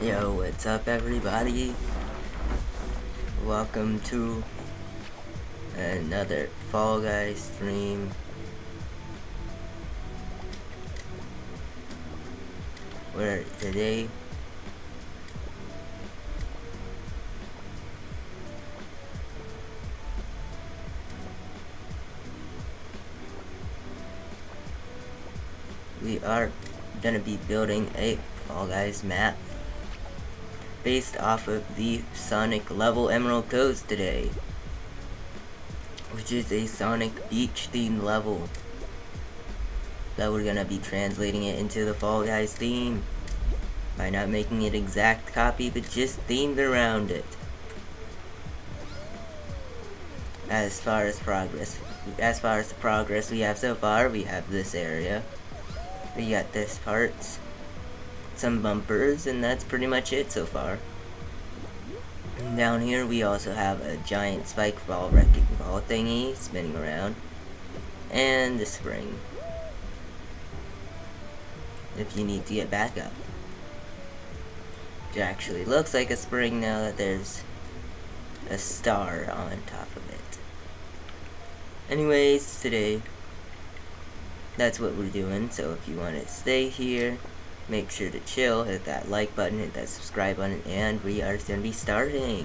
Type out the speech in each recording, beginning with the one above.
Yo, what's up everybody? Welcome to another Fall Guys stream. Where today we are gonna be building a Fall Guys map based off of the Sonic level Emerald Coast today, which is a Sonic beach themed level that we're gonna be translating it into the Fall Guys theme by not making it exact copy but just themed around it. As far as the progress we have so far, we have this area, we got this part, some bumpers, and that's pretty much it so far. And down here we also have a giant spike ball wrecking ball thingy spinning around, and the spring if you need to get back up. It actually looks like a spring now that there's a star on top of it. Anyways, today that's what we're doing, so if you want to stay here, make sure to chill, hit that like button, hit that subscribe button, and we are going to be starting.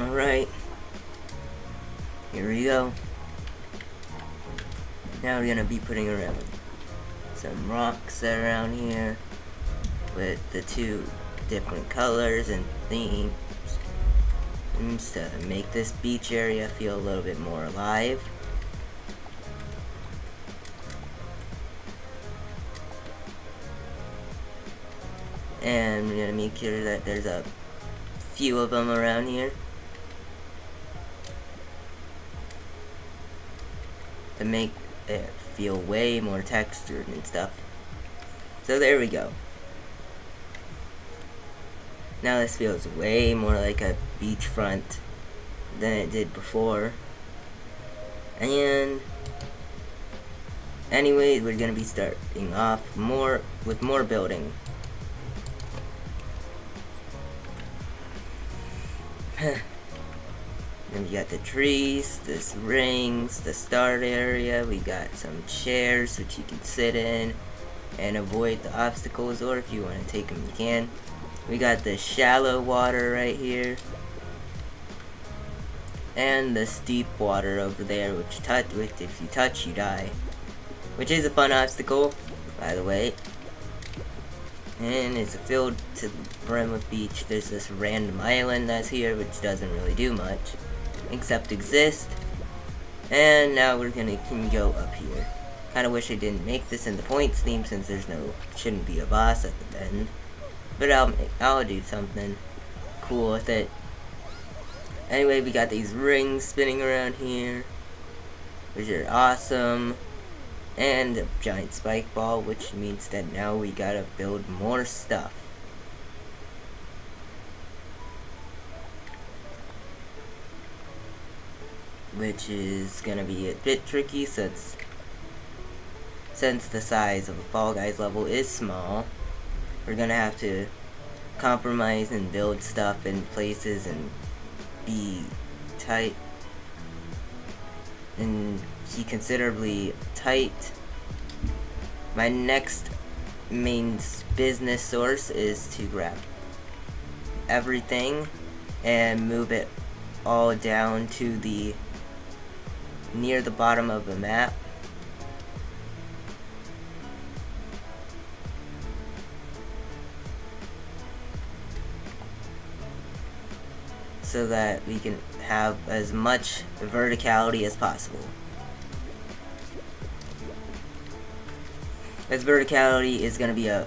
Alright, here we go. Now we're going to be putting around some rocks around here with the two different colors and themes to make this beach area feel a little bit more alive. And we're gonna make sure that there's a few of them around here to make it feel way more textured and stuff. So there we go. Now this feels way more like a beachfront than it did before. And anyways, we're gonna be starting off with more building. And we got the trees, the rings, the start area, we got some chairs which you can sit in and avoid the obstacles, or if you want to take them you can. We got the shallow water right here, and the steep water over there which if you touch you die, which is a fun obstacle by the way. And it's filled to the brim with beach. There's this random island that's here which doesn't really do much except exist. And now we're can go up here. Kinda wish I didn't make this in the points theme since shouldn't be a boss at the end. But I'll do something cool with it. Anyway, we got these rings spinning around here, which are awesome. And a giant spike ball, which means that now we gotta build more stuff. Which is gonna be a bit tricky since the size of a Fall Guys level is small. We're gonna have to compromise and build stuff in places and be tight and be considerably tight. My next main business source is to grab everything and move it all down to the near the bottom of the map. So that we can have as much verticality as possible. As verticality is going to be a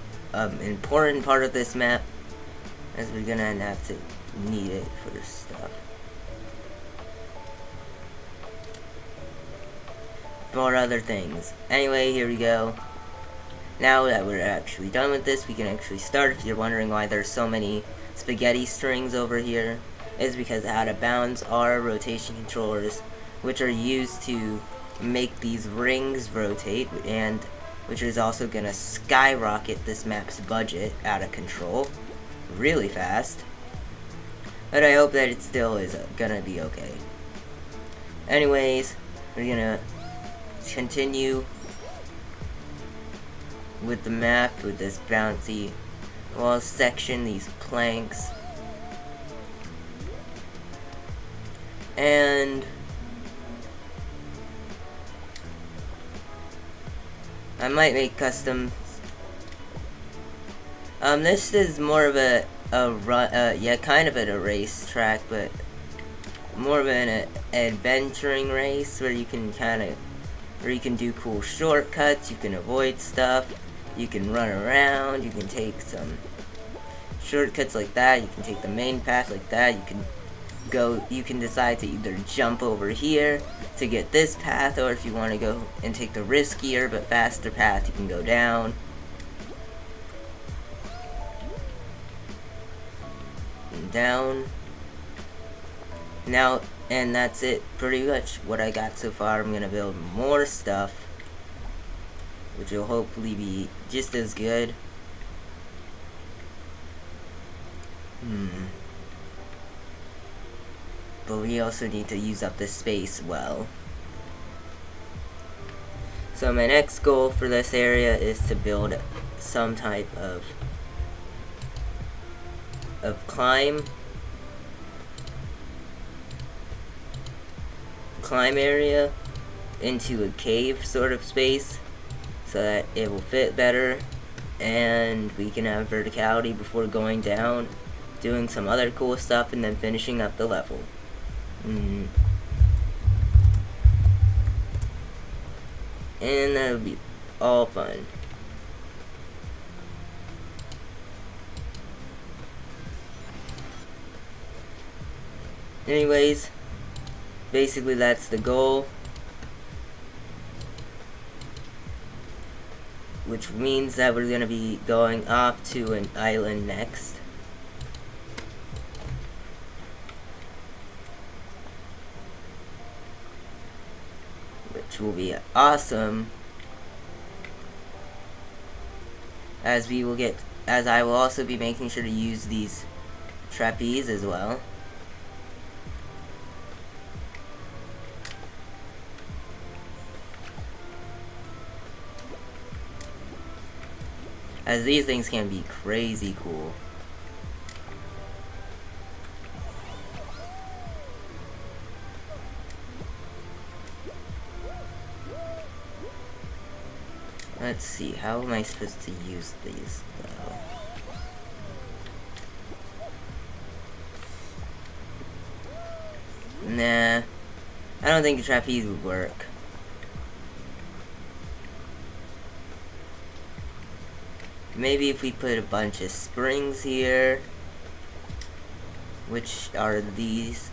important part of this map, as we're going to have to need it for stuff. For other things. Anyway, here we go. Now that we're actually done with this, we can actually start. If you're wondering why there's so many spaghetti strings over here, it's because out of bounds are rotation controllers, which are used to make these rings rotate, and which is also going to skyrocket this map's budget out of control really fast. But I hope that it still is gonna be okay. Anyways, we're gonna continue with the map, with this bouncy wall section, these planks. And I might make custom. This is more of a run, yeah, kind of a race track, but more of an adventuring race where you can do cool shortcuts, you can avoid stuff, you can run around, you can take some shortcuts like that, you can take the main path like that, you can decide to either jump over here to get this path, or if you want to go and take the riskier but faster path, you can go down. And down. Now, and that's it, pretty much what I got so far. I'm gonna build more stuff, which will hopefully be just as good. But we also need to use up this space well. So my next goal for this area is to build some type of climb area into a cave sort of space, so that it will fit better and we can have verticality before going down, doing some other cool stuff, and then finishing up the level. And that'll be all fun. Anyways, basically that's the goal, which means that we're gonna be going off to an island next. Which will be awesome, as I will also be making sure to use these trapeze as well. As these things can be crazy cool. Let's see, how am I supposed to use these though? Nah, I don't think the trapeze would work. Maybe if we put a bunch of springs here, which are these.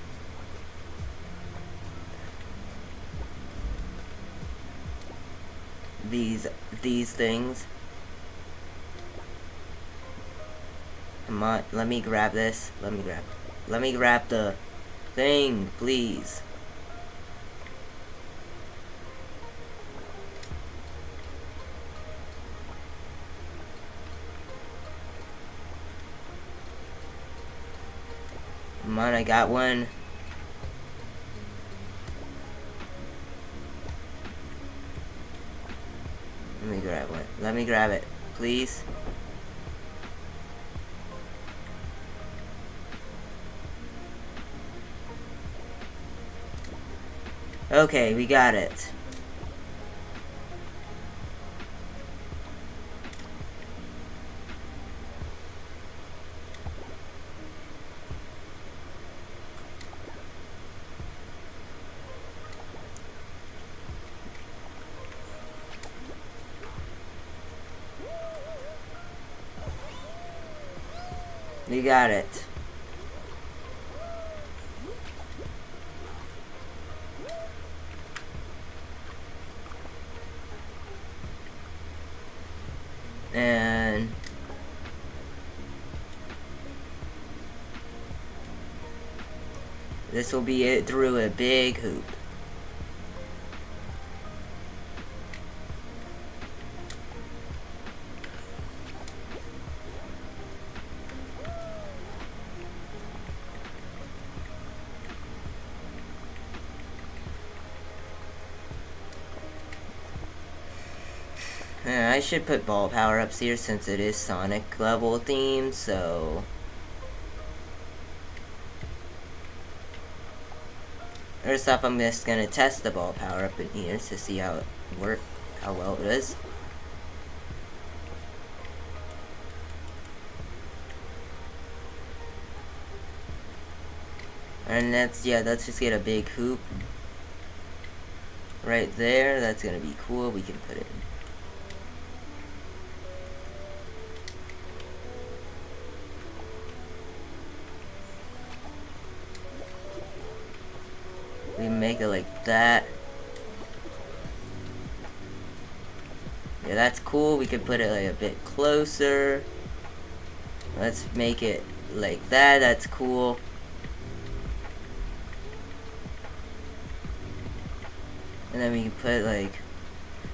These things. Come on, let me grab this. Let me grab the thing, please. Come on, I got one. Let me grab one. Let me grab it, please. Okay, we got it. We got it. This will be it through a big hoop. I should put ball power-ups here since it is Sonic level themed, so... First off, I'm just gonna test the ball power-up in here to see how it works, how well it is. And let's just get a big hoop right there. That's gonna be cool. We can put it in. We make it like that. Yeah, that's cool. We can put it like a bit closer. Let's make it like that. That's cool. And then we can put like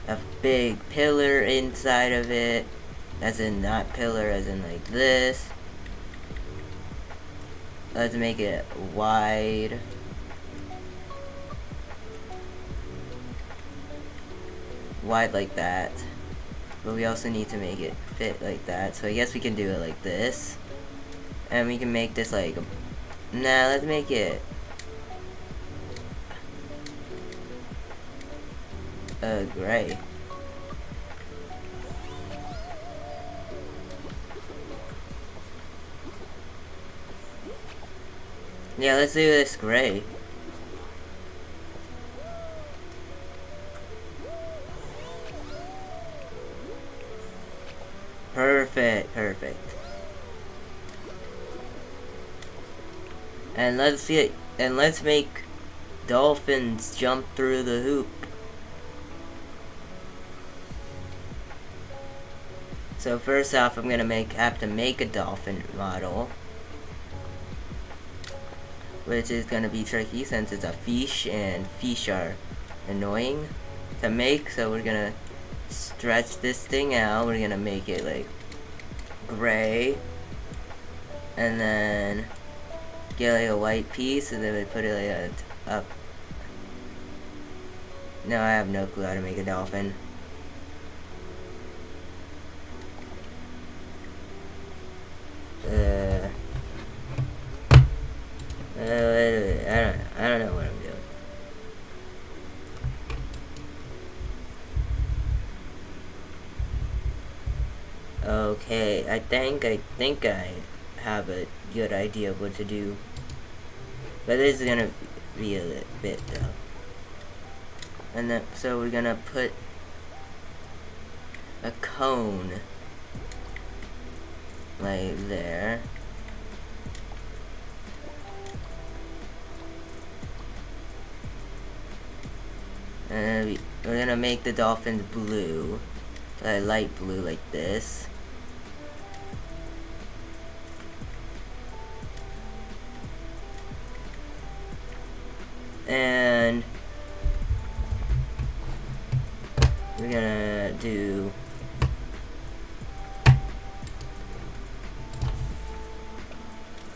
a big pillar inside of it. As in not pillar, as in like this. Let's make it wide. Wide like that. But we also need to make it fit like that. So I guess we can do it like this. And we can make this like... Nah, let's make it... gray. Yeah, let's do this gray. Perfect, perfect. And let's make dolphins jump through the hoop. So first off, I'm gonna have to make a dolphin model, which is gonna be tricky since it's a fish and fish are annoying to make. So we're gonna stretch this thing out. We're gonna make it like gray, and then get like a white piece, and then we put it like up. No, I have no clue how to make a dolphin. I don't know what I'm doing. Okay, I think I have a good idea of what to do. But this is gonna be a little bit though. And then, so we're gonna put a cone like there. And we're gonna make the dolphins blue, light blue like this. And we're gonna do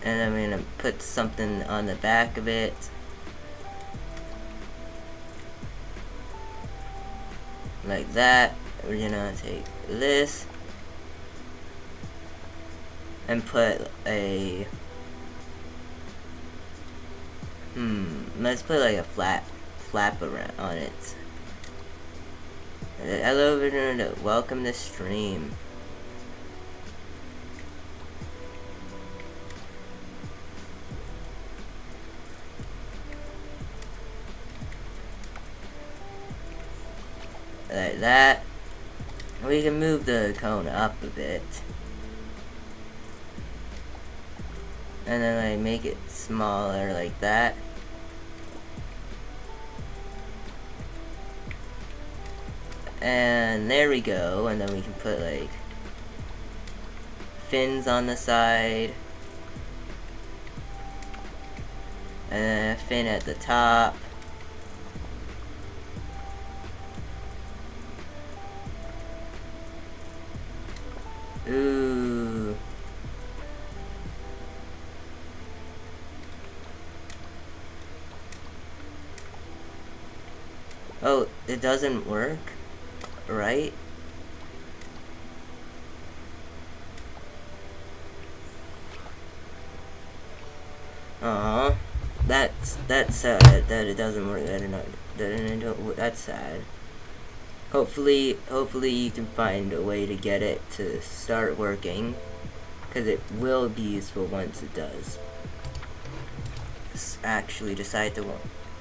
and I'm gonna put something on the back of it. Like that. We're gonna take this and put a let's put like a flap around on it. Hello, welcome to stream. Like that. We can move the cone up a bit. And then I make it smaller like that. And there we go. And then we can put like fins on the side. And then a fin at the top. Ooh. Oh, it doesn't work, right? Aw, that's sad that it doesn't work. That's sad. Hopefully you can find a way to get it to start working, because it will be useful once it does. Actually decide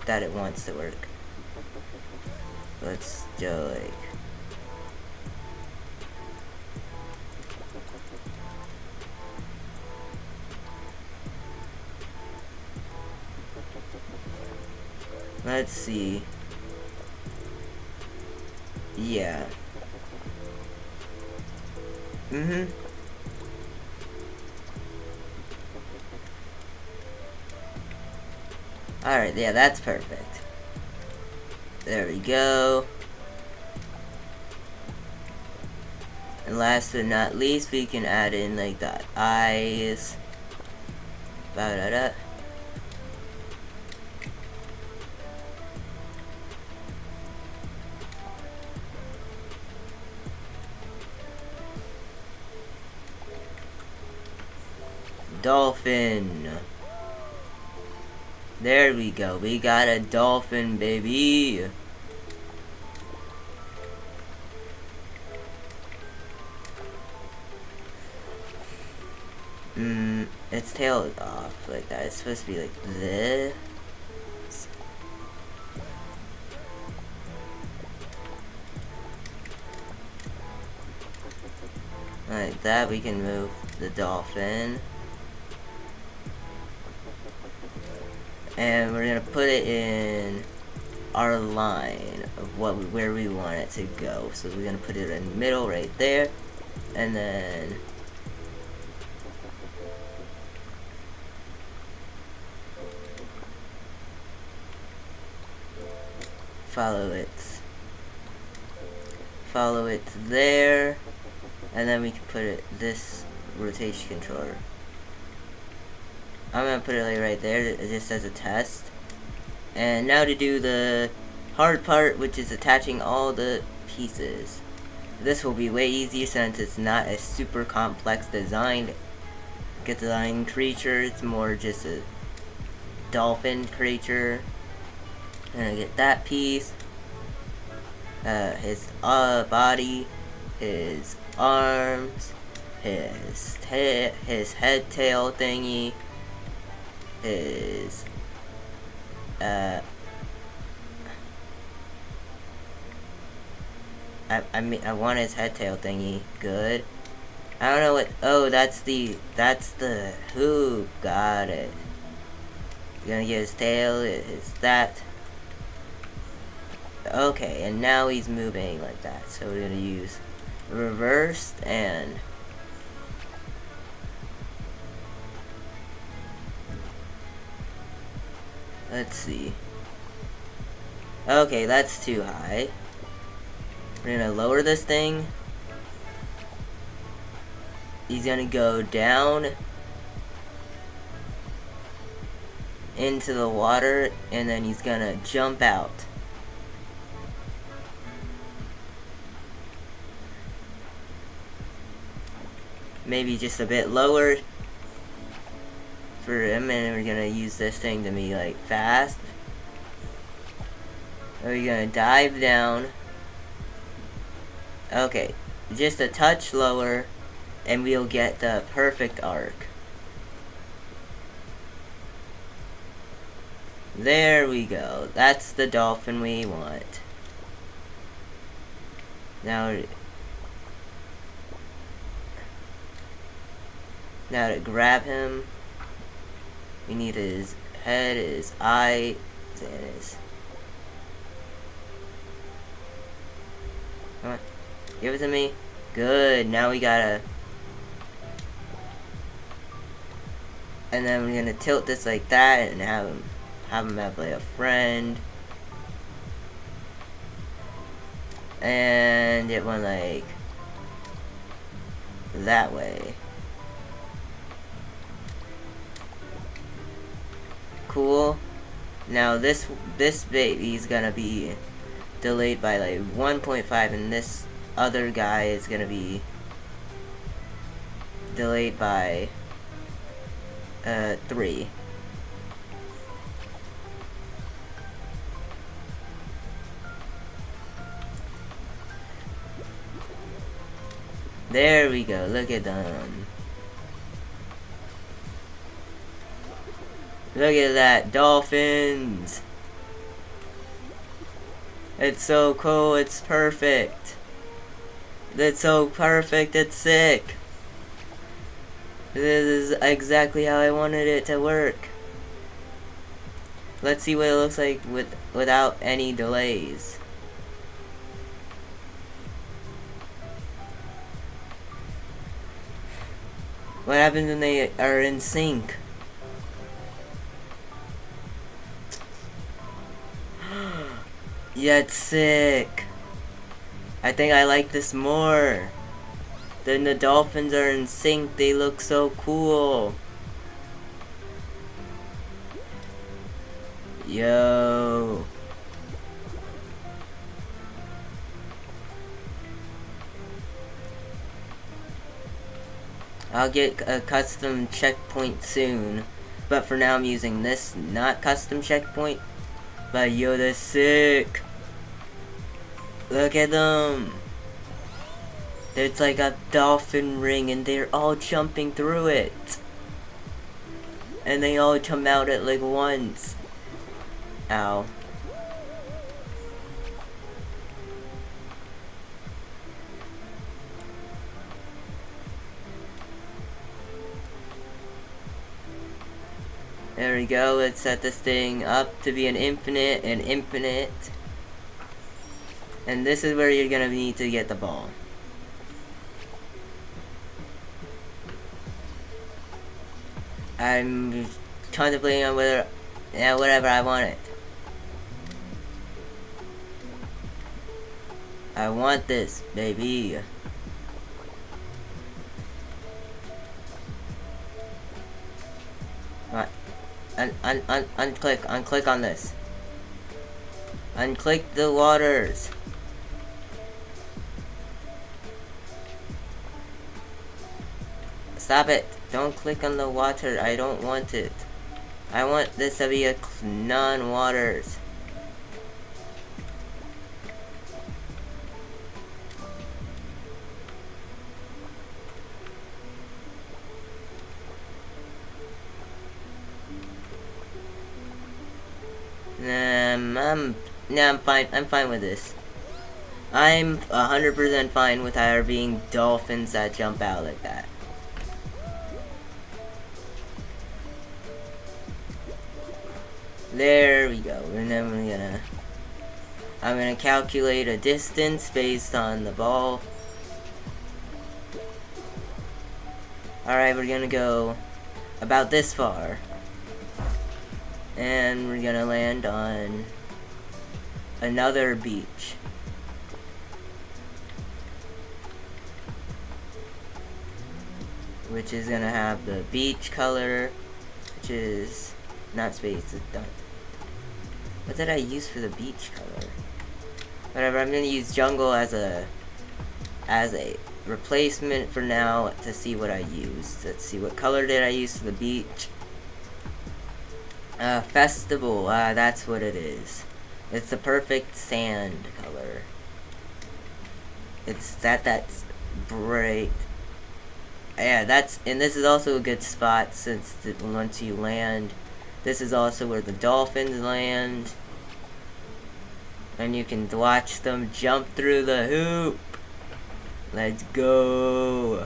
that it wants to work. Let's do like. Let's see. Yeah. Alright, yeah, that's perfect. There we go. And last but not least, we can add in like the eyes. Ba-da-da. Dolphin. There we go. We got a dolphin, baby. Its tail is off like that. It's supposed to be like this. Like that, we can move the dolphin. And we're gonna put it in our line of where we want it to go. So we're gonna put it in the middle right there, and then follow it there, and then we can put it this rotation controller. I'm gonna put it like right there, just as a test. And now to do the hard part, which is attaching all the pieces. This will be way easier since it's not a super complex design creature. It's more just a dolphin creature. And I get that piece. His body, his arms, his head tail thingy, his I want his head tail thingy. Good. I don't know what. Oh, that's the who got it. You're gonna get his tail. Is that. Okay, and now he's moving like that. So we're gonna use reversed and. Let's see. Okay, that's too high. We're gonna lower this thing. He's gonna go down into the water, and then he's gonna jump out. Maybe just a bit lower for him, and we're gonna use this thing to be like fast. We're gonna dive down. Okay, just a touch lower, and we'll get the perfect arc. There we go. That's the dolphin we want. Now to grab him, we need his head, his eyes, and his... Come on. Give it to me. Good. Now we gotta... And then we're gonna tilt this like that and have him have him have like a friend. And it went like that way. Cool. Now this baby's gonna be delayed by like 1.5, and this other guy is gonna be delayed by 3. There we go, look at them. Look at that, dolphins! It's so cool, it's perfect. It's so perfect, it's sick. This is exactly how I wanted it to work. Let's see what it looks like without any delays. What happens when they are in sync? Yeah, it's sick. I think I like this more. Then the dolphins are in sync, they look so cool. Yo. I'll get a custom checkpoint soon. But for now I'm using this not custom checkpoint. But yo, that's sick. Look at them. There's like a dolphin ring and they're all jumping through it. And they all come out at like once. Ow. There we go, let's set this thing up to be an infinite and infinite. And this is where you're gonna need to get the ball. I'm contemplating on whether, yeah, whatever, I want it. I want this, baby. What? Unclick on this. Unclick the waters. Stop it. Don't click on the water. I don't want it. I want this to be a non-waters. I'm fine. I'm fine with this. I'm 100% fine with there being dolphins that jump out like that. There we go. And then I'm gonna calculate a distance based on the ball. Alright, we're gonna go about this far. And we're gonna land on another beach. Which is gonna have the beach color, which is not space, it's done. What did I use for the beach color? Whatever, I'm gonna use jungle as a replacement for now to see what I used. Let's see, what color did I use for the beach? Festival, that's what it is. It's the perfect sand color. It's that's bright. Yeah, and this is also a good spot since once you land, this is also where the dolphins land. And you can watch them jump through the hoop. Let's go.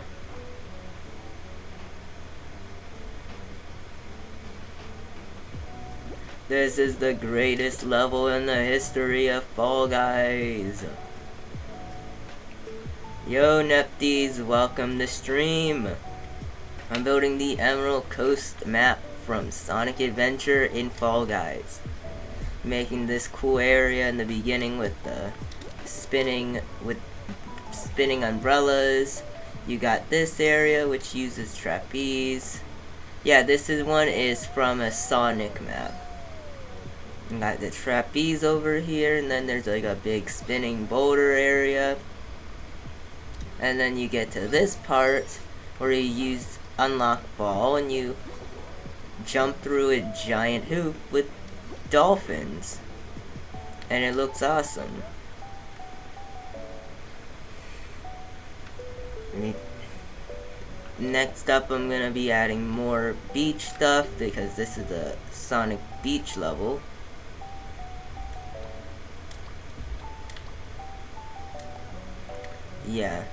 This is the greatest level in the history of Fall Guys. Yo, Nepties, welcome to stream. I'm building the Emerald Coast map from Sonic Adventure in Fall Guys. Making this cool area in the beginning with the spinning umbrellas. You got this area which uses trapeze. Yeah, one is from a Sonic map. You got the trapeze over here, and then there's like a big spinning boulder area. And then you get to this part where you use unlock ball and you jump through a giant hoop with dolphins. And it looks awesome. Next up, I'm gonna be adding more beach stuff because this is a Sonic Beach level. Yeah.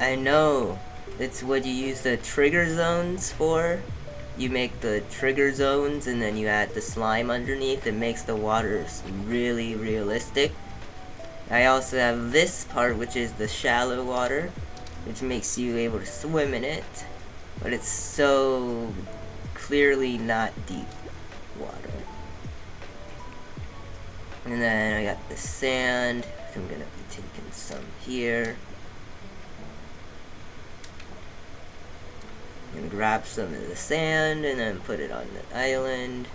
I know. It's what you use the trigger zones for. You make the trigger zones and then you add the slime underneath. It makes the waters really realistic. I also have this part, which is the shallow water, which makes you able to swim in it, but it's so clearly not deep water. And then I got the sand, which I'm gonna be taking some here. I'm gonna grab some of the sand and then put it on the island.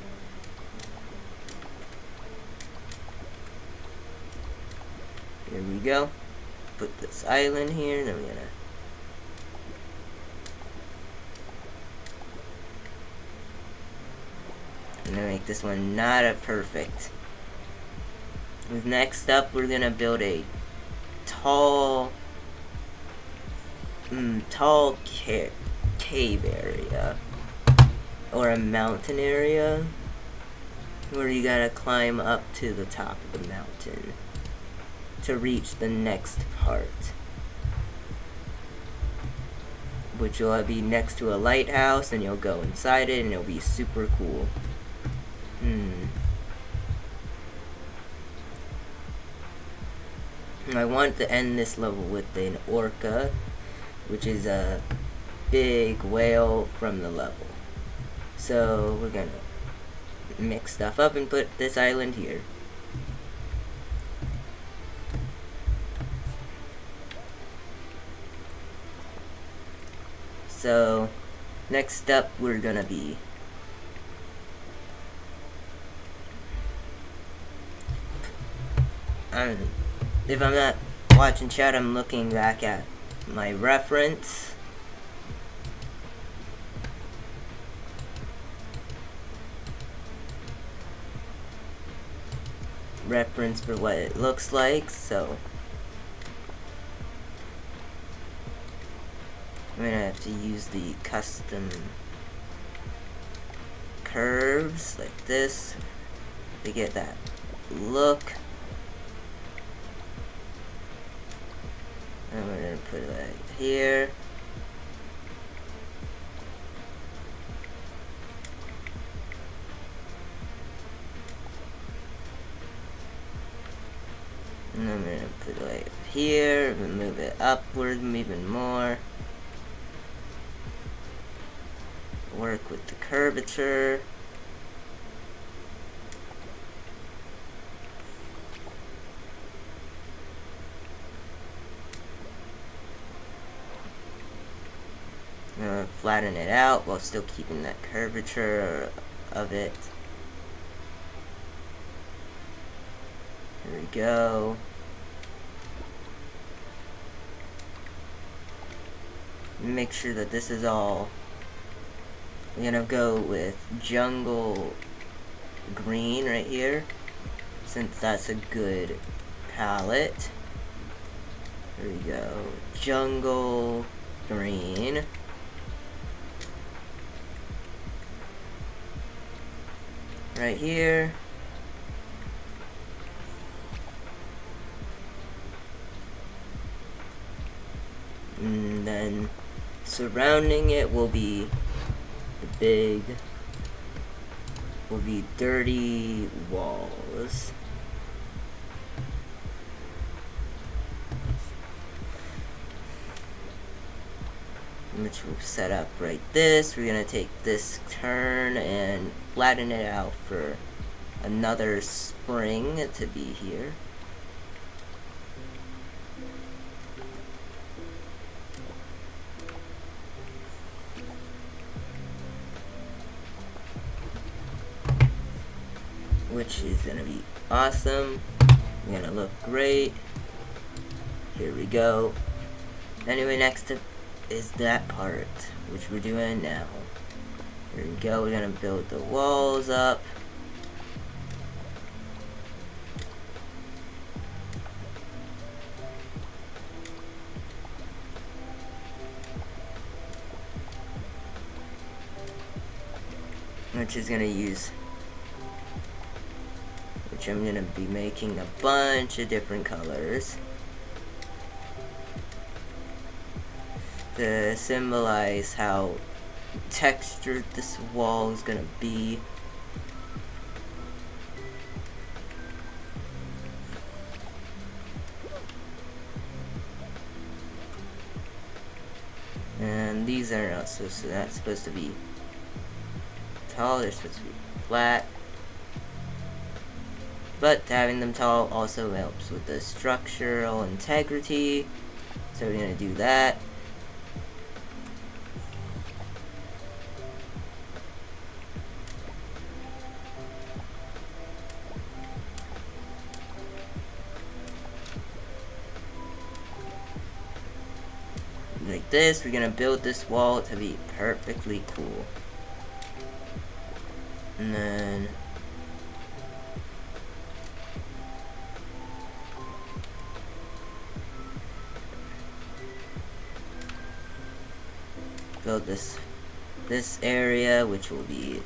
Here we go. Put this island here, and then we're gonna make this one not a perfect. Next up, we're gonna build a tall cave area, or a mountain area, where you gotta climb up to the top of the mountain to reach the next part, which will be next to a lighthouse, and you'll go inside it and it'll be super cool. I want to end this level with an orca, which is a big whale from the level. So we're gonna mix stuff up and put this island here. So next up, we're gonna be if I'm not watching chat, I'm looking back at my reference. For what it looks like, so I'm gonna have to use the custom curves like this to get that look. And we're gonna put it right here. And then we're gonna put it right here, and move it upward even more. Work with the curvature. Flatten it out while still keeping that curvature of it. There we go. Make sure that this is all. We're gonna go with jungle green right here, since that's a good palette. There we go. Jungle green. Right here. And then surrounding it will be dirty walls. which we'll set up right this. We're gonna take this turn and flatten it out for another spring to be here. Which is gonna be awesome. Gonna look great. Here we go. Anyway, next up is that part, which we're doing now. Here we go. We're gonna build the walls up. Which is gonna use, which I'm gonna be making a bunch of different colors to symbolize how textured this wall is gonna be. And these are not so that's supposed to be tall, they're supposed to be flat. But having them tall also helps with the structural integrity. So we're gonna do that. Like this, we're gonna build this wall to be perfectly cool. And then build this area, which will be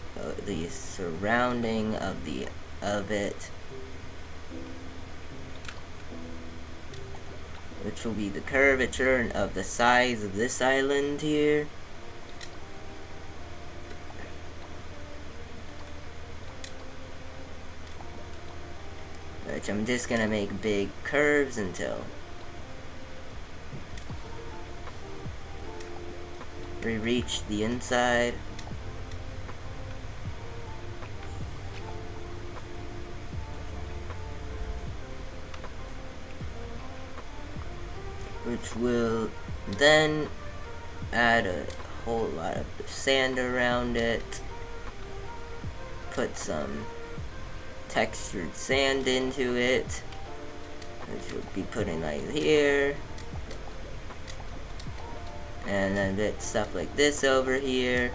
the surrounding of it, which will be the curvature of the size of this island here. Which I'm just gonna make big curves until we reach the inside. Which will then add a whole lot of sand around it. Put some textured sand into it, which we'll be putting like here. And then bit stuff like this over here.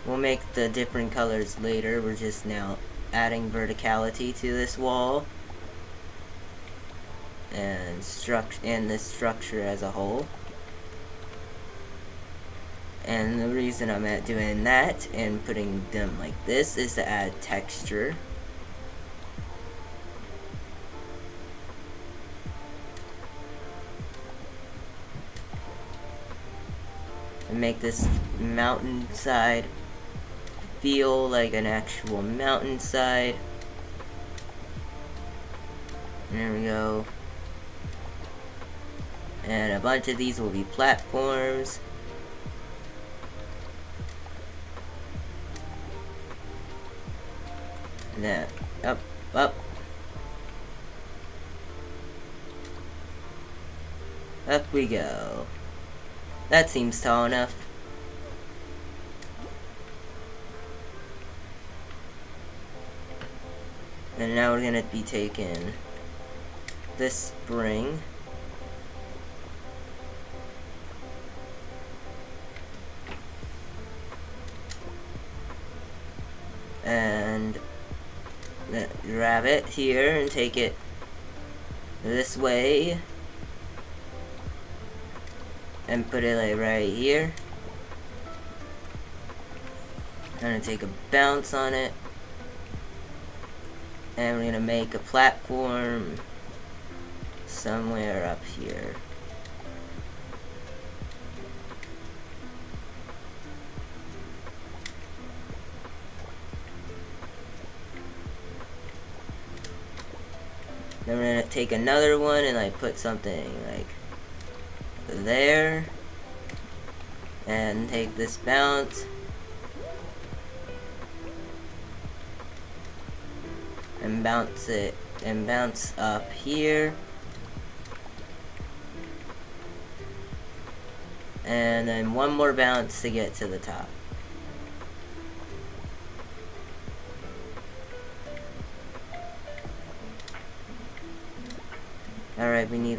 We'll make the different colors later. We're just now adding verticality to this wall and this structure as a whole. And the reason I'm doing that and putting them like this is to add texture. And make this mountainside feel like an actual mountainside. And there we go. And a bunch of these will be platforms. And then up, up. Up we go. That seems tall enough. And now we're gonna be taking this spring and grab it here and take it this way and put it like right here. I'm gonna take a bounce on it. And we're gonna make a platform somewhere up here. Then we're gonna take another one and like put something like there, and take this bounce and bounce it and bounce up here, and then one more bounce to get to the top. Alright, we need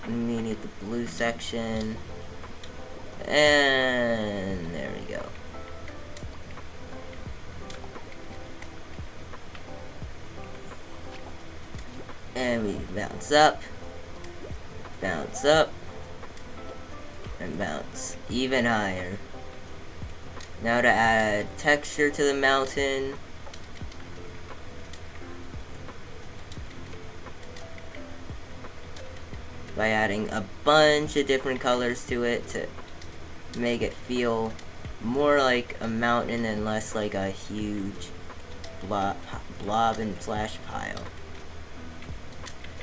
the blue section, and there we go. And we bounce up, and bounce even higher. Now to add texture to the mountain, by adding a bunch of different colors to it to make it feel more like a mountain and less like a huge blob and flash pile.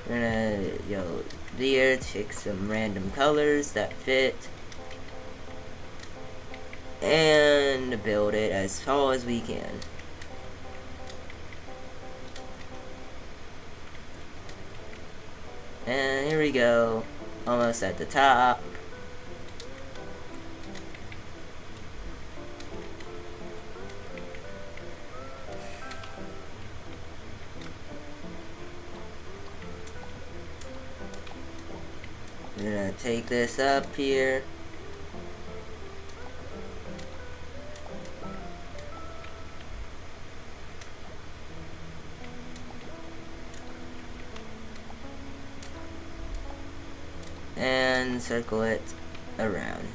We're gonna go there, take some random colors that fit, and build it as tall as we can. And here we go, almost at the top. We're gonna take this up here. And circle it around.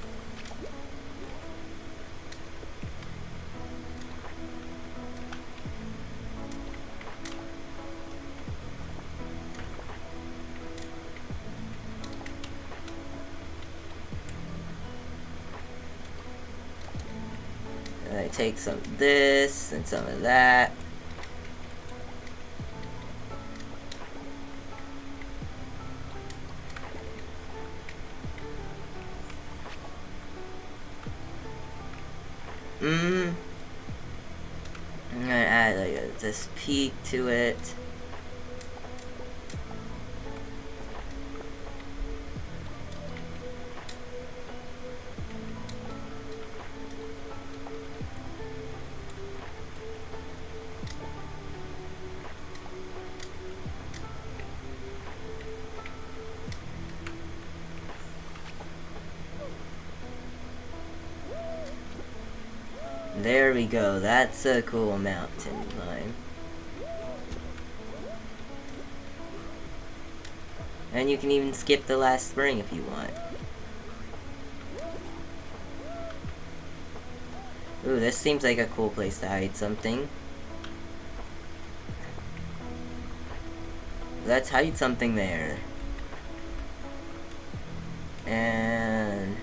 And I take some of this and some of that. I'm gonna add like this peak to it. There we go, that's a cool mountain climb. And you can even skip the last spring if you want. Ooh, this seems like a cool place to hide something. Let's hide something there. And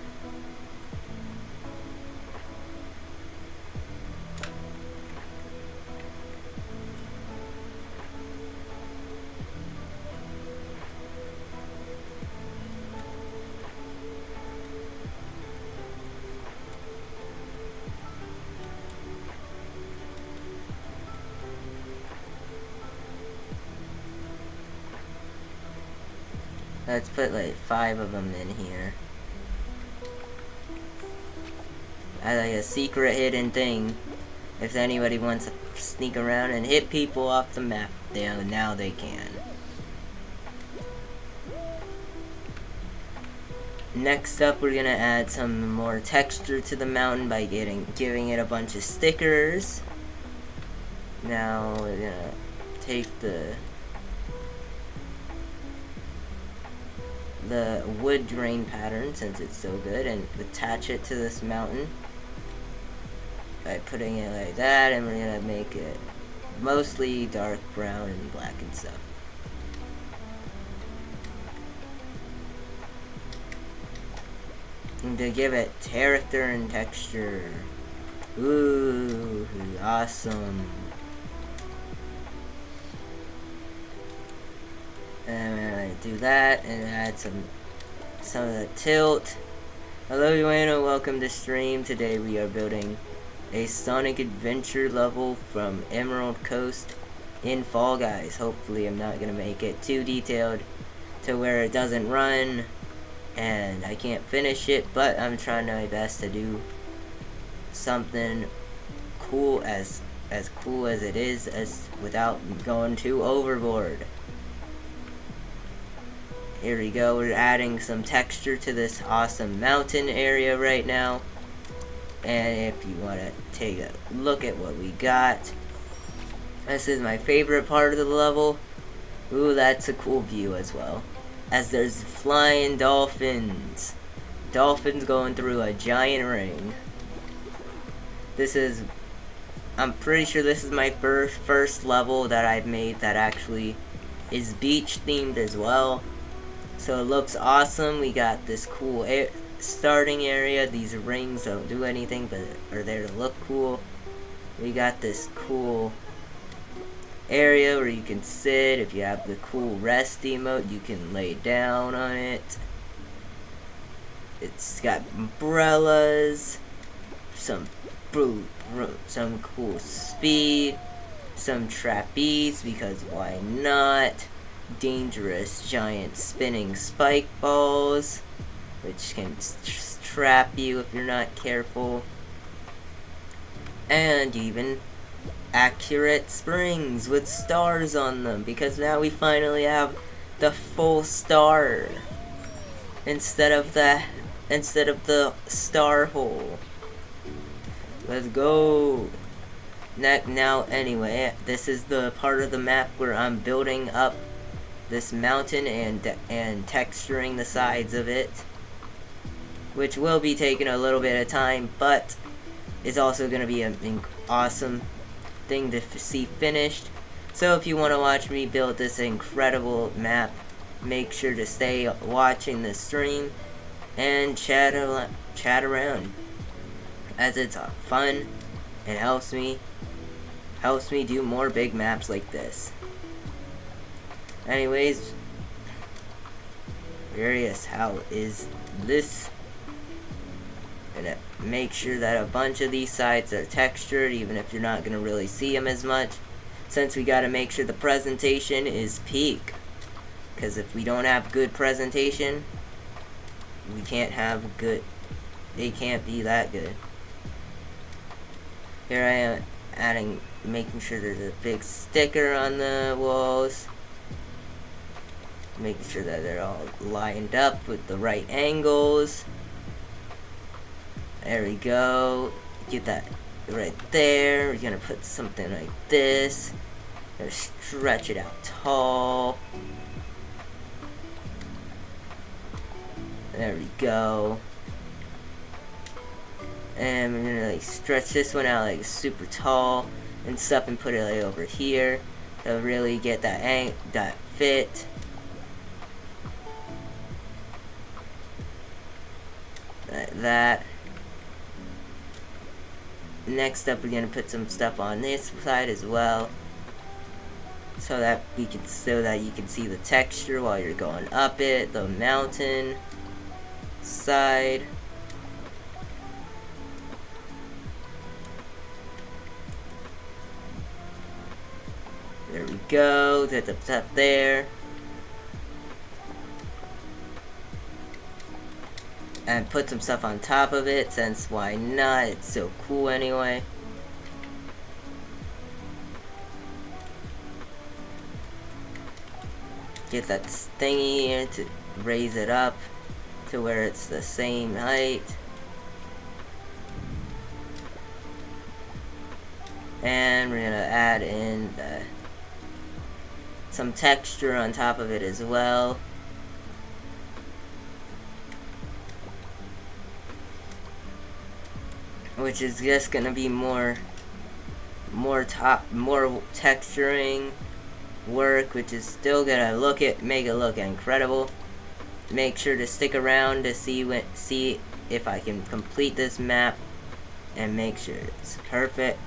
let's put like 5 of them in here. I like a secret hidden thing. If anybody wants to sneak around and hit people off the map, now they can. Next up, we're gonna add some more texture to the mountain by giving it a bunch of stickers. Now we're gonna take the wood grain pattern, since it's so good, and attach it to this mountain by putting it like that, and we're gonna make it mostly dark brown and black and stuff. And to give it character and texture. Ooh, awesome. And I'm gonna do that and add some of the tilt. Hello Joanna, welcome to stream. Today we are building a Sonic Adventure level from Emerald Coast in Fall Guys. Hopefully I'm not gonna make it too detailed to where it doesn't run and I can't finish it, but I'm trying my best to do something cool, as cool as it is, as without going too overboard. Here we go, we're adding some texture to this awesome mountain area right now. And if you want to take a look at what we got, this is my favorite part of the level. Ooh, that's a cool view as well. As there's flying dolphins. Dolphins going through a giant ring. I'm pretty sure this is my first level that I've made that actually is beach themed as well. So it looks awesome. We got this cool starting area. These rings don't do anything but are there to look cool. We got this cool area where you can sit. If you have the cool rest emote, you can lay down on it. It's got umbrellas, some cool speed, some trapeze because why not? Dangerous giant spinning spike balls, which can trap you if you're not careful, and even accurate springs with stars on them, because now we finally have the full star instead of the star hole. Let's go. Now anyway, this is the part of the map where I'm building up this mountain and texturing the sides of it, which will be taking a little bit of time, but is also going to be an awesome thing to see finished. So if you want to watch me build this incredible map, make sure to stay watching the stream and chat around, as it's fun and helps me do more big maps like this. Anyways, curious how is this? Gonna make sure that a bunch of these sides are textured, even if you're not gonna really see them as much, since we gotta make sure the presentation is peak. Because if we don't have good presentation, we can't have good. They can't be that good. Here I am making sure there's a big sticker on the walls. Making sure that they're all lined up with the right angles. There we go. Get that right there. We're gonna put something like this. Gonna stretch it out tall. There we go. And we're gonna like stretch this one out like super tall and stuff, and put it like over here to really get that fit. Like that. Next up, we're gonna put some stuff on this side as well, so that you can see the texture while you're going up it. The mountain side. There we go. Get the top there. And put some stuff on top of it, since why not? It's so cool anyway. Get that thingy here to raise it up to where it's the same height. And we're gonna add in some texture on top of it as well. Which is just gonna be more texturing work, which is still gonna make it look incredible. Make sure to stick around to see if I can complete this map and make sure it's perfect.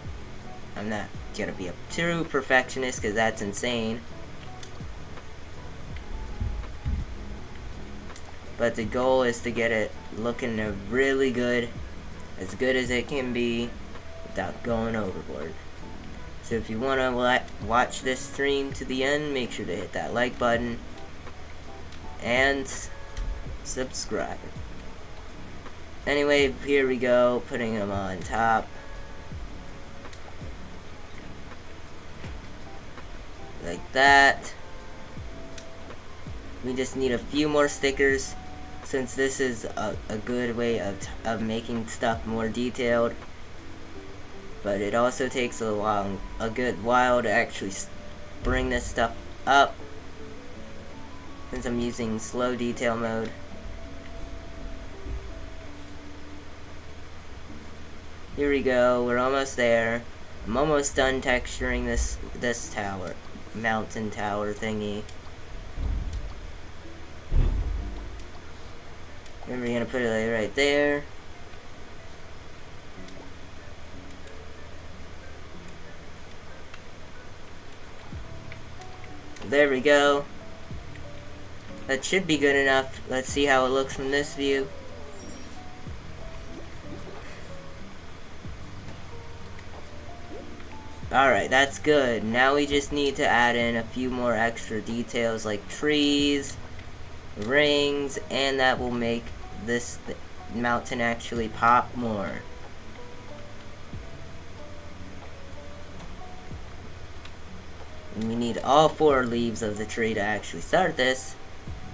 I'm not gonna be a true perfectionist because that's insane. but the goal is to get it looking really good, as good as it can be, without going overboard. So if you want to watch this stream to the end, make sure to hit that like button and subscribe. Anyway, here we go, putting them on top. Like that. We just need a few more stickers, since this is a good way of making stuff more detailed. But it also takes a good while to actually bring this stuff up, since I'm using slow detail mode. Here we go, we're almost there. I'm almost done texturing this tower, mountain tower thingy. And we're gonna put it right there. There we go. That should be good enough. Let's see how it looks from this view. Alright, that's good. Now we just need to add in a few more extra details like trees, rings, and that will make this mountain actually pop more. And we need all 4 leaves of the tree to actually start this.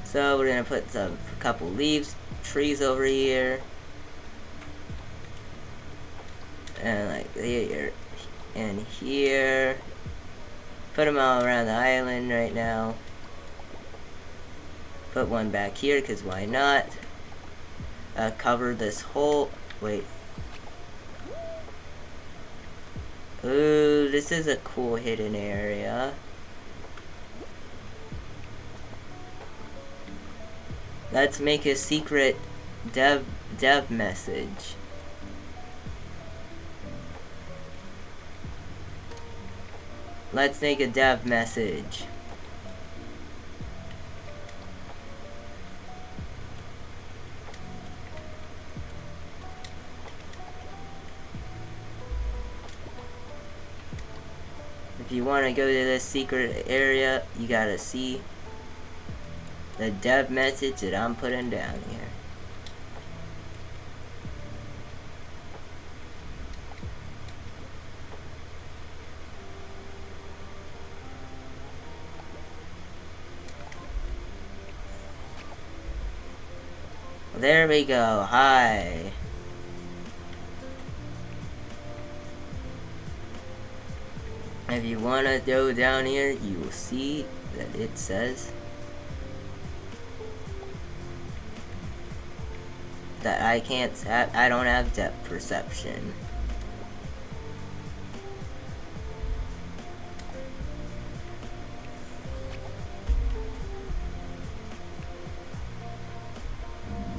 So we're gonna put a couple leaves, trees over here, and like here and here. Put them all around the island right now. Put one back here, because why not? Cover this whole... Wait. Ooh, this is a cool hidden area. Let's make a secret dev message. Let's make a dev message. If you want to go to this secret area, you gotta see the dev message that I'm putting down here. There we go. Hi. If you want to go down here, you will see that it says that I don't have depth perception.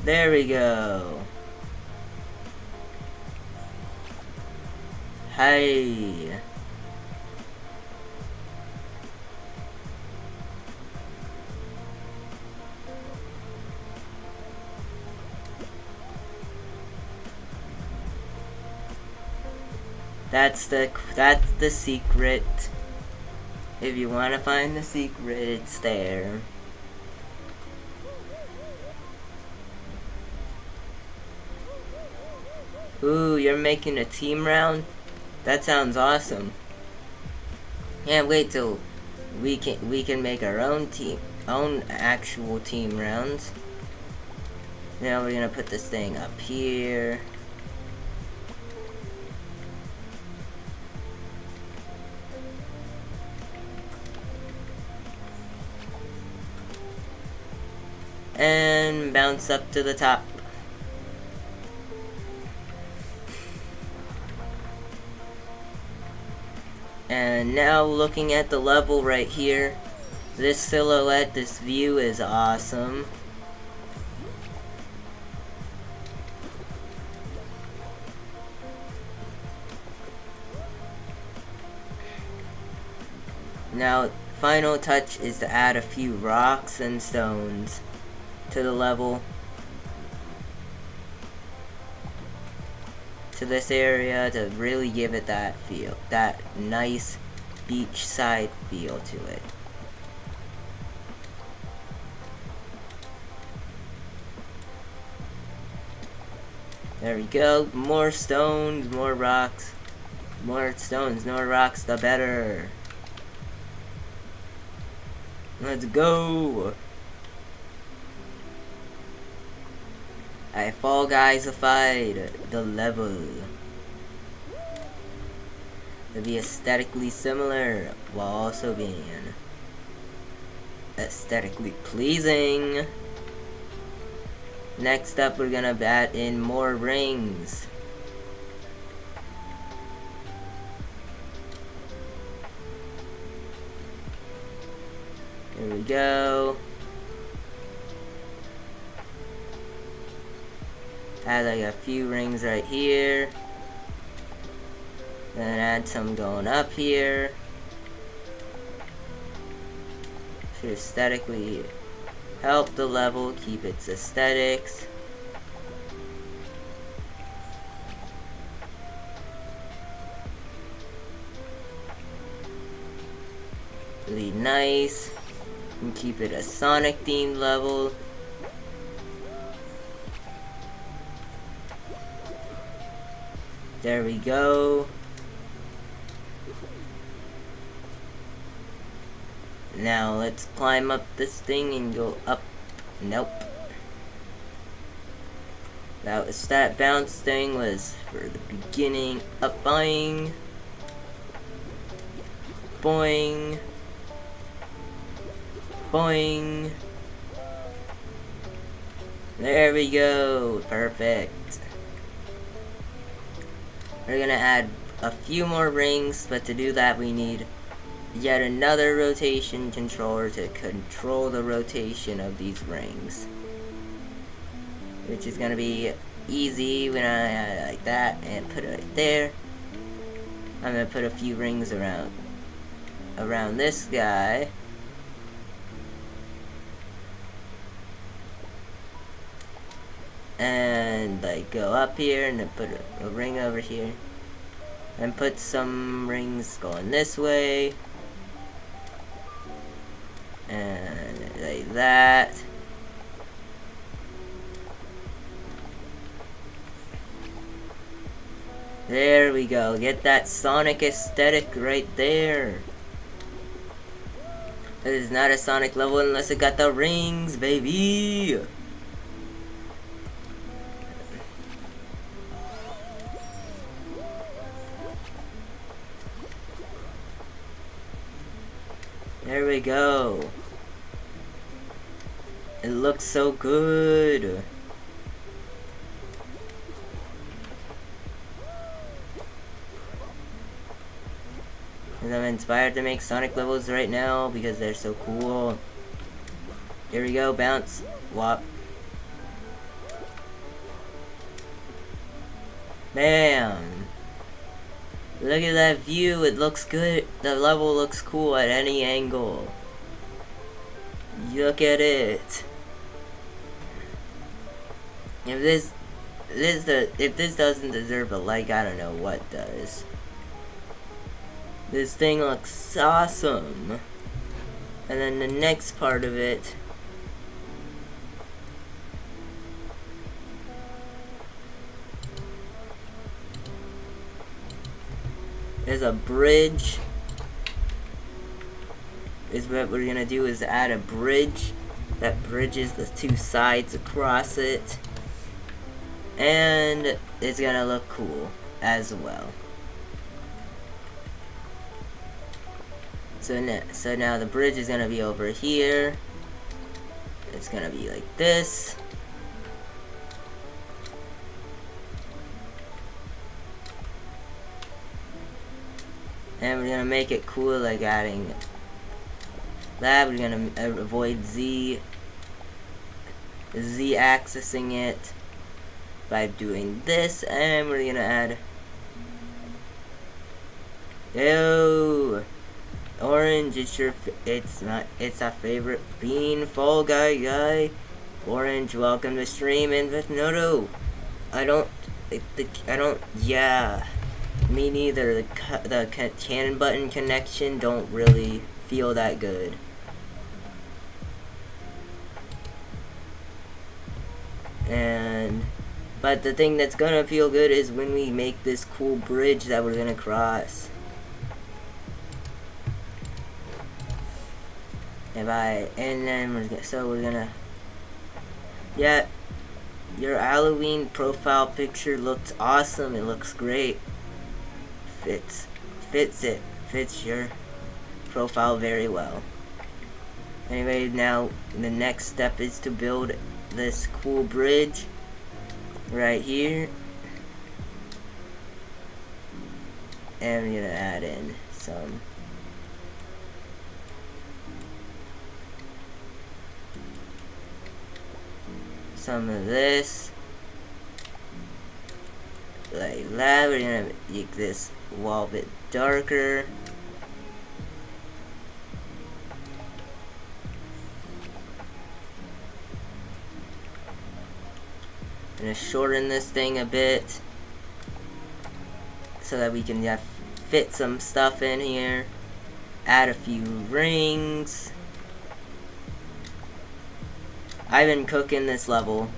There we go. Hey. That's the secret. If you want to find the secret, it's there. Ooh, you're making a team round? That sounds awesome. Can't wait till we can make our own actual team rounds. Now we're gonna put this thing up here. And bounce up to the top. And now looking at the level right here, this silhouette, this view is awesome. Now, final touch is to add a few rocks and stones to the level to this area to really give it that feel, that nice beachside feel to it. There we go. More stones, more rocks. More stones, more rocks, the better. Let's go. I Fall Guys-ified the level to be aesthetically similar while also being aesthetically pleasing. Next up, we're gonna add in more rings. Here we go. Add like a few rings right here. Then add some going up here. To aesthetically help the level keep its aesthetics. Really nice. And keep it a Sonic themed level. There we go. Now let's climb up this thing and go up. Nope. That bounce thing was for the beginning. Up, boing. Boing. Boing. There we go. Perfect. We're gonna add a few more rings, but to do that we need yet another rotation controller to control the rotation of these rings, which is gonna be easy when I add it like that and put it right there. I'm gonna put a few rings around this guy. And like go up here and then put a ring over here and put some rings going this way and like that. There we go. Get that Sonic aesthetic right there. This is not a Sonic level unless it got the rings, baby. There we go. It looks so good. And I'm inspired to make Sonic levels right now because they're so cool. Here we go, bounce, whop. Bam! Look at that view, it looks good. The level looks cool at any angle. Look at it. If this doesn't deserve a like, I don't know what does. This thing looks awesome. And then the next part of it is a bridge. Is what we're gonna do is add a bridge that bridges the two sides across it. And it's gonna look cool as well. So now the bridge is gonna be over here. It's gonna be like this. And we're gonna make it cool, like adding that. We're gonna avoid Z accessing it by doing this, and we're gonna add orange. It's a favorite bean. Fall guy. Orange, welcome to stream. And no, I don't I don't. Yeah, me neither. The cannon button connection don't really feel that good. But the thing that's gonna feel good is when we make this cool bridge that we're gonna cross. And then we're gonna. Yeah, your Halloween profile picture looks awesome. It looks great. Fits your profile very well. Anyway, now the next step is to build this cool bridge right here, and we're gonna add in some of this like that. We're gonna make this wall a bit darker. I'm gonna shorten this thing a bit so that we can fit some stuff in here. Add a few rings. I've been cooking this level.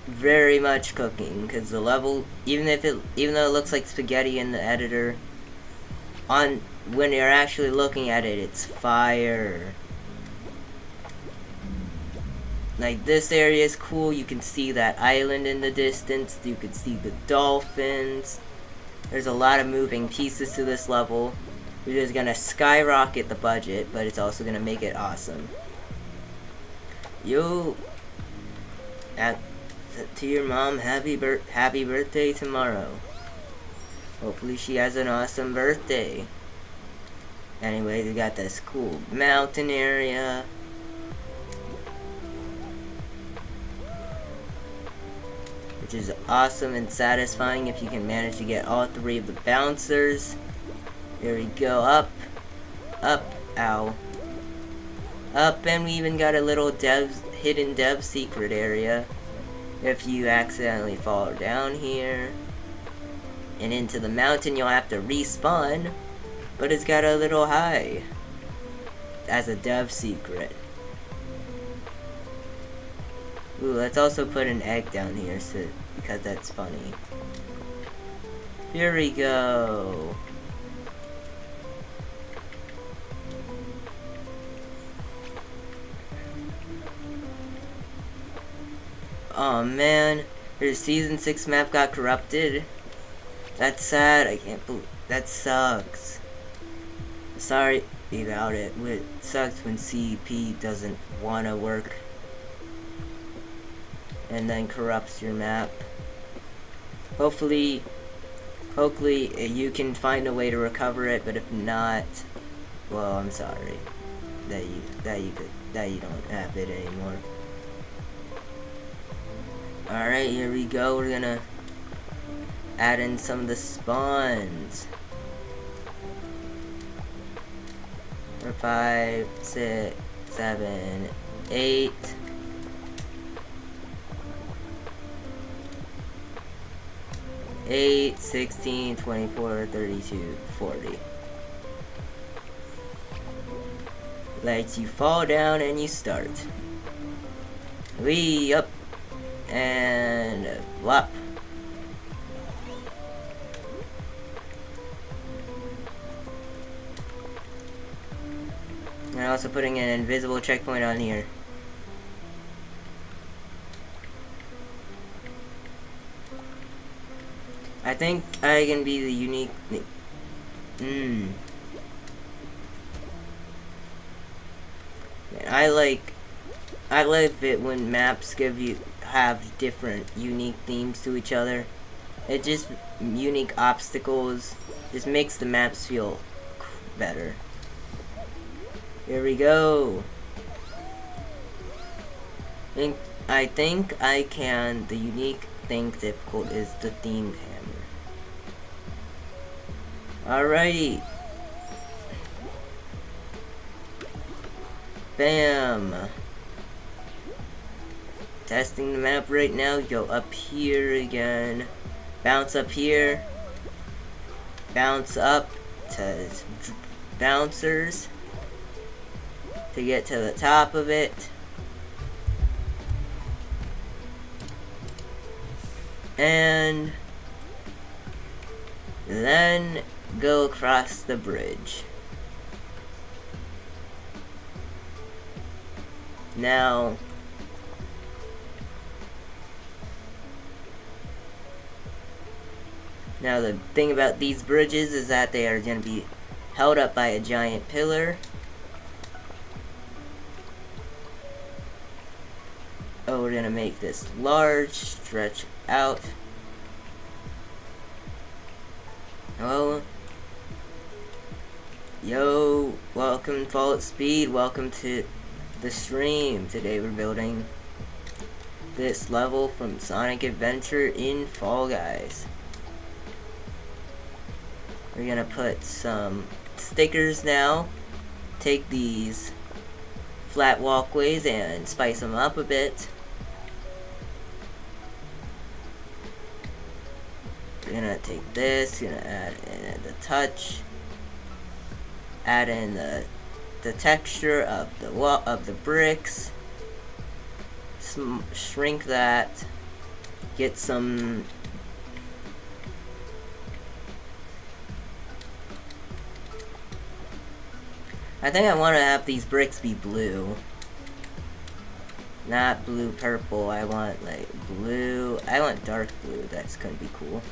Very much cooking, because the level, even though it looks like spaghetti in the editor, when you're actually looking at it, it's fire. Like, this area is cool. You can see that island in the distance. You can see the dolphins. There's a lot of moving pieces to this level, which is gonna skyrocket the budget, but it's also gonna make it awesome. Yo, to your mom, happy birthday tomorrow. Hopefully she has an awesome birthday. Anyway, we got this cool mountain area. Which is awesome and satisfying if you can manage to get all three of the bouncers. There we go, up, ow. Up, and we even got a little hidden dev secret area. If you accidentally fall down here and into the mountain, you'll have to respawn, but it's got a little high as a dev secret. Ooh, let's also put an egg down here because that's funny. Here we go. Oh man, your season 6 map got corrupted. That's sad. I can't believe that sucks. Sorry about it. It sucks when CP doesn't want to work and then corrupts your map. Hopefully you can find a way to recover it, but if not, well, I'm sorry that you don't have it anymore. Alright, here we go. We're gonna add in some of the spawns. 4, 5, 6, 7, 8. Eight, 16, 24, 32, 40. Like, you fall down and you start. Wee up. And flop. And also putting an invisible checkpoint on here. I think I can be the unique. I like it when maps have different unique themes to each other. It just unique obstacles just makes the maps feel better. Here we go. I think I can. The unique thing difficult is the themed hammer. Alrighty. Bam. testing the map right now. Go up here again. Bounce up here. Bounce up to bouncers to get to the top of it. And then go across the bridge. Now, the thing about these bridges is that they are going to be held up by a giant pillar. Oh, we're going to make this large, stretch out. Oh. Yo, welcome Fall Speed, welcome to the stream. Today we're building this level from Sonic Adventure in Fall Guys. We're gonna put some stickers now. Take these flat walkways and spice them up a bit. We're gonna take this, gonna add in the touch, add in the texture of the wall of the bricks, shrink that, get some I think I want to have these bricks be blue. Not blue purple, I want like blue, I want dark blue, that's gonna be cool.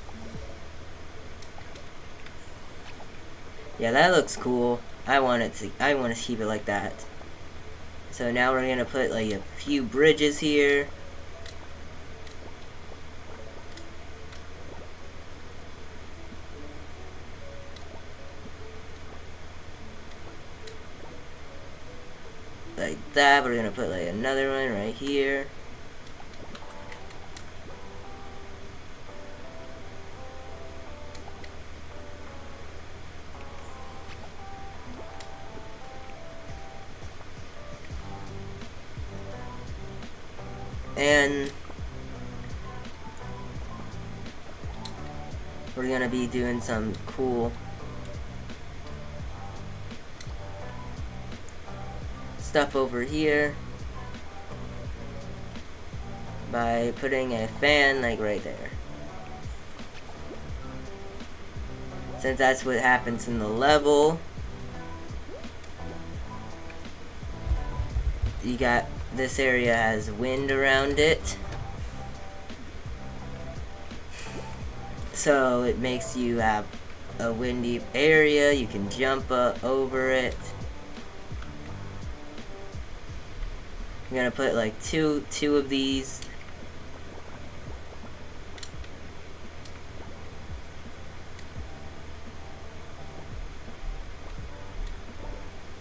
Yeah, that looks cool. I want to keep it like that. So now we're gonna put like a few bridges here. Like that, we're gonna put like another one right here. And we're gonna be doing some cool stuff over here by putting a fan like right there. Since that's what happens in the level, you got this area has wind around it, so it makes you have a windy area. You can jump over it. I'm gonna put like two of these.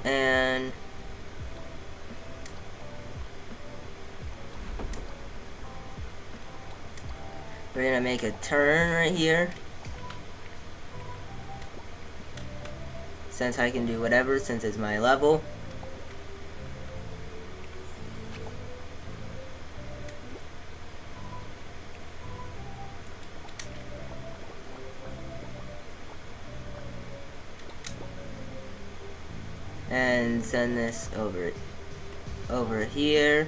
And we're gonna make a turn right here. Since I can do whatever, since it's my level. And send this over here.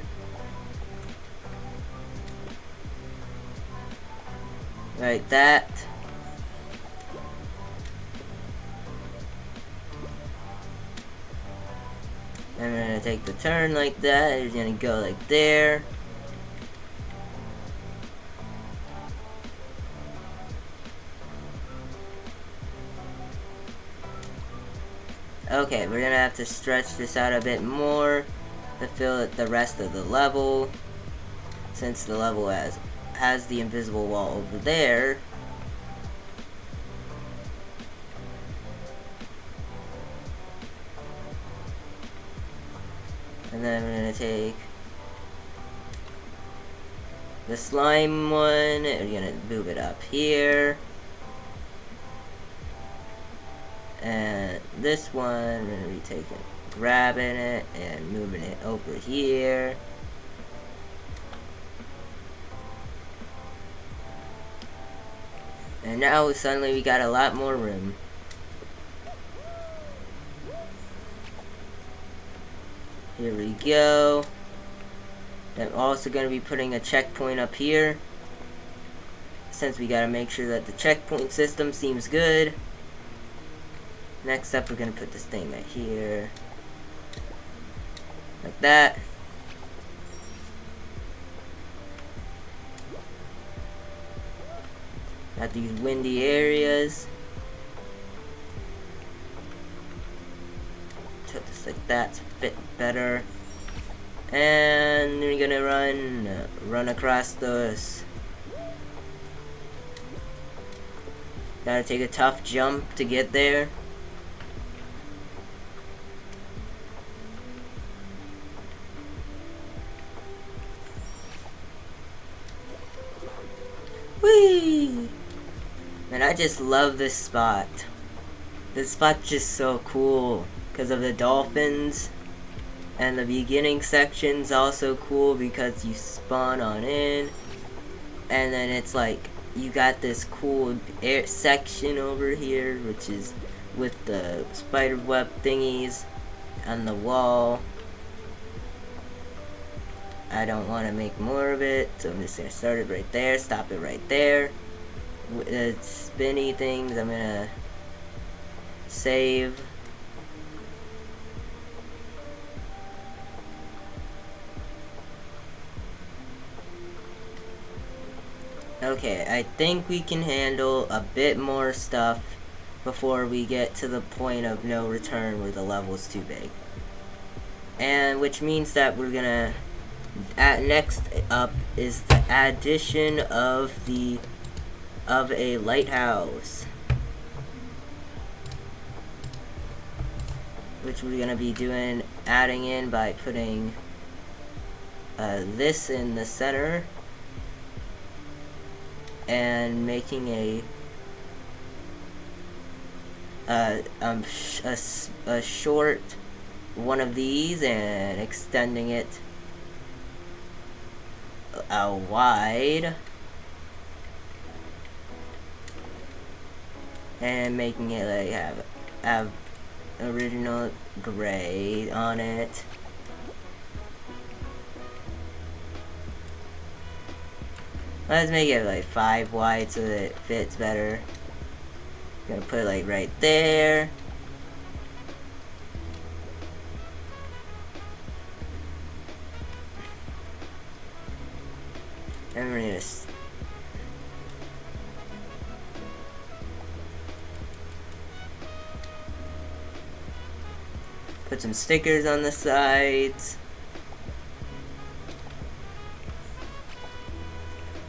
Like that. And we're gonna take the turn like that. It's gonna go like there. Okay, we're gonna have to stretch this out a bit more to fill the rest of the level, since the level has the invisible wall over there. And then we're gonna take the slime one, and we're gonna move it up here. And this one, we're going to be taking, grabbing it and moving it over here. And now suddenly we got a lot more room. Here we go. I'm also going to be putting a checkpoint up here, since we got to make sure that the checkpoint system seems good. Next up, we're going to put this thing right here. Like that. Got these windy areas. Put this like that to fit better. And we're gonna run across those. Gotta take a tough jump to get there. Whee! Man, I just love this spot. This spot's just so cool because of the dolphins. And the beginning section's also cool because you spawn on in. And then it's like, you got this cool air section over here, which is with the spider web thingies on the wall. I don't want to make more of it, so I'm just going to start it right there, stop it right there. With the spinny things, I'm going to save. Okay, I think we can handle a bit more stuff before we get to the point of no return where the level's too big. And which means that we're gonna, next up is the addition of a lighthouse, which we're gonna be adding in by putting this in the center. And making a short one of these and extending it wide, and making it like have original gray on it. Let's make it like 5 wide so that it fits better. Gonna put it like right there. And we're gonna put some stickers on the sides.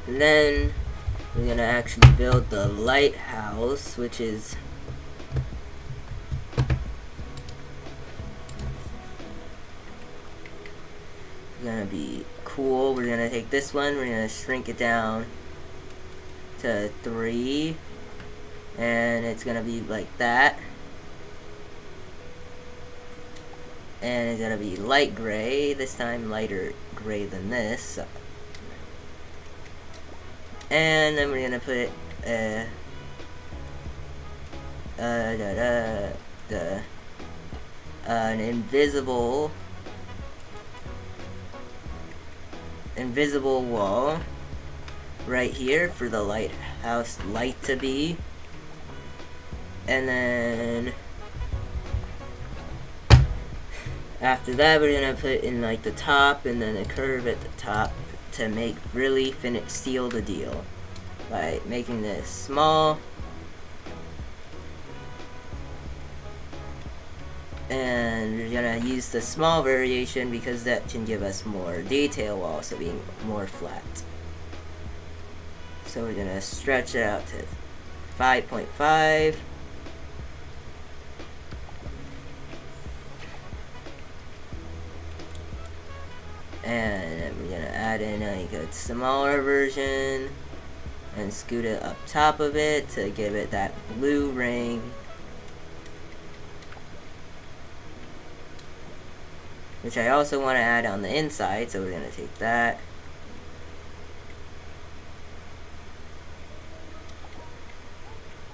And then we're gonna actually build the lighthouse, which is gonna be cool. We're gonna take this one, we're gonna shrink it down to 3, and it's gonna be like that. And it's gonna be light gray, this time lighter gray than this. And then we're gonna put an invisible wall right here for the lighthouse light to be. And then after that, we're gonna put in like the top and then a curve at the top to make really seal the deal by making this small. And we're gonna use the small variation because that can give us more detail while also being more flat. So we're gonna stretch it out to 5.5. And then we're gonna add in like a smaller version and scoot it up top of it to give it that blue ring, which I also want to add on the inside, so we're gonna take that.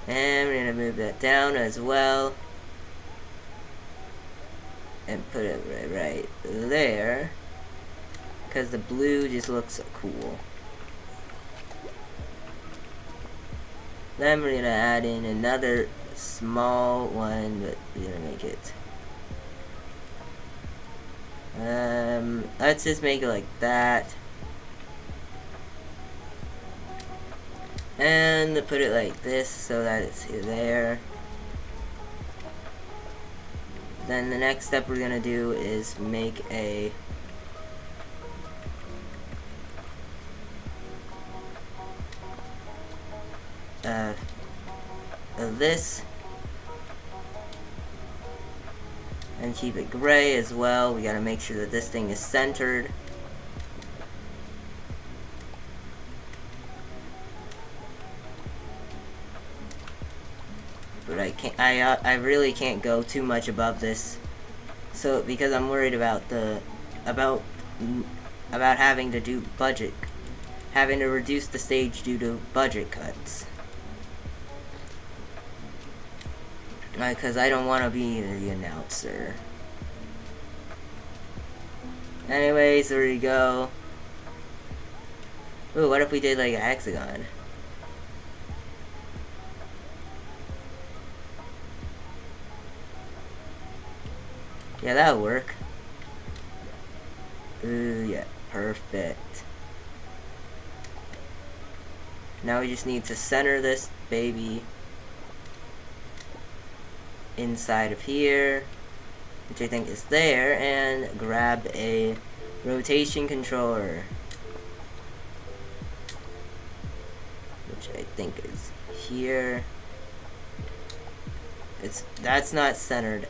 And we're gonna move that down as well. And put it right there. Because the blue just looks so cool. Then we're gonna add in another small one, but we're gonna make it. Let's just make it like that. And put it like this so that it's there. Then the next step we're gonna do is make a this, and keep it gray as well. We gotta make sure that this thing is centered. But I really can't go too much above this, so because I'm worried about about having to do having to reduce the stage due to budget cuts. Because I don't want to be the announcer. Anyways, there we go. Ooh, what if we did like a hexagon? Yeah, that'll work. Ooh, yeah, perfect. Now we just need to center this baby inside of here, which I think is there, and grab a rotation controller, which I think is here. That's not centered.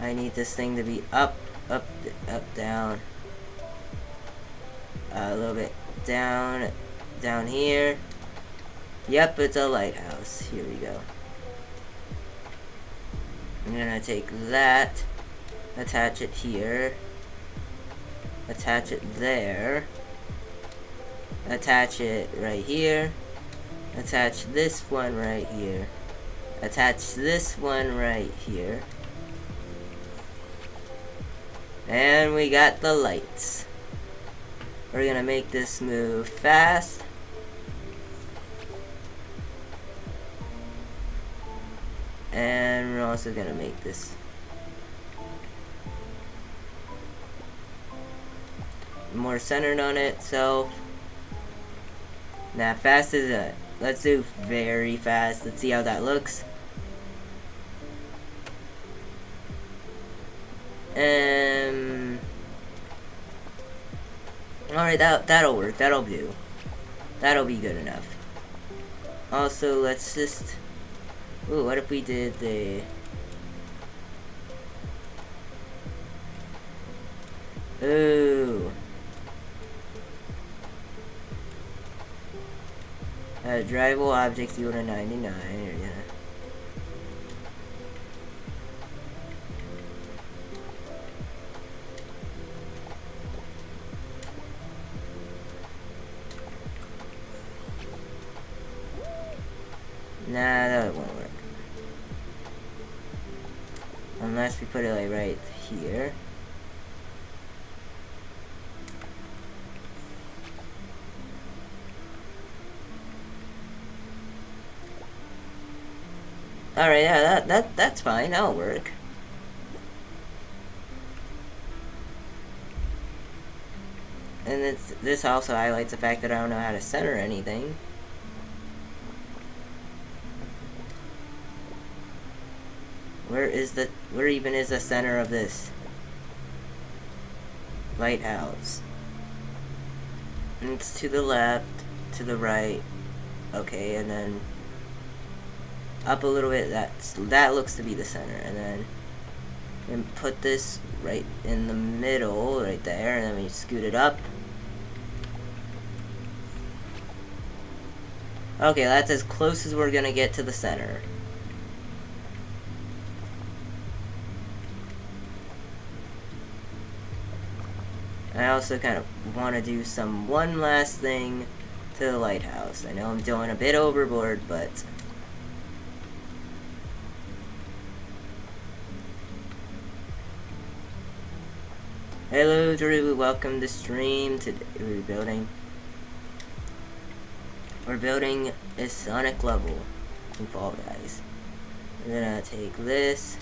I need this thing to be up, down. A little bit down here. Yep, it's a lighthouse. Here we go. I'm gonna take that, attach it here, attach it there, attach it right here, attach this one right here, attach this one right here. And we got the lights. We're gonna make this move fast. And we're also gonna make this more centered on itself. Now, fast is it. Let's do very fast. Let's see how that looks. Alright, that'll work. That'll do. That'll be good enough. Also, let's just... Ooh, what if we did the... Ooh. Drivable objects equal to 99. Yeah. Nah, that won't work. Unless we put it like right here. Alright, yeah, that's fine. That'll work. And this also highlights the fact that I don't know how to center anything. Where even is the center of this lighthouse? And it's to the left, to the right. Okay, and then up a little bit. That looks to be the center, and then put this right in the middle, right there, and then we scoot it up. Okay, that's as close as we're gonna get to the center. I also kind of want to do one last thing to the lighthouse. I know I'm doing a bit overboard, but hello, Drew. Welcome to stream. Today we're building a Sonic level in Fall Guys. We're gonna take this.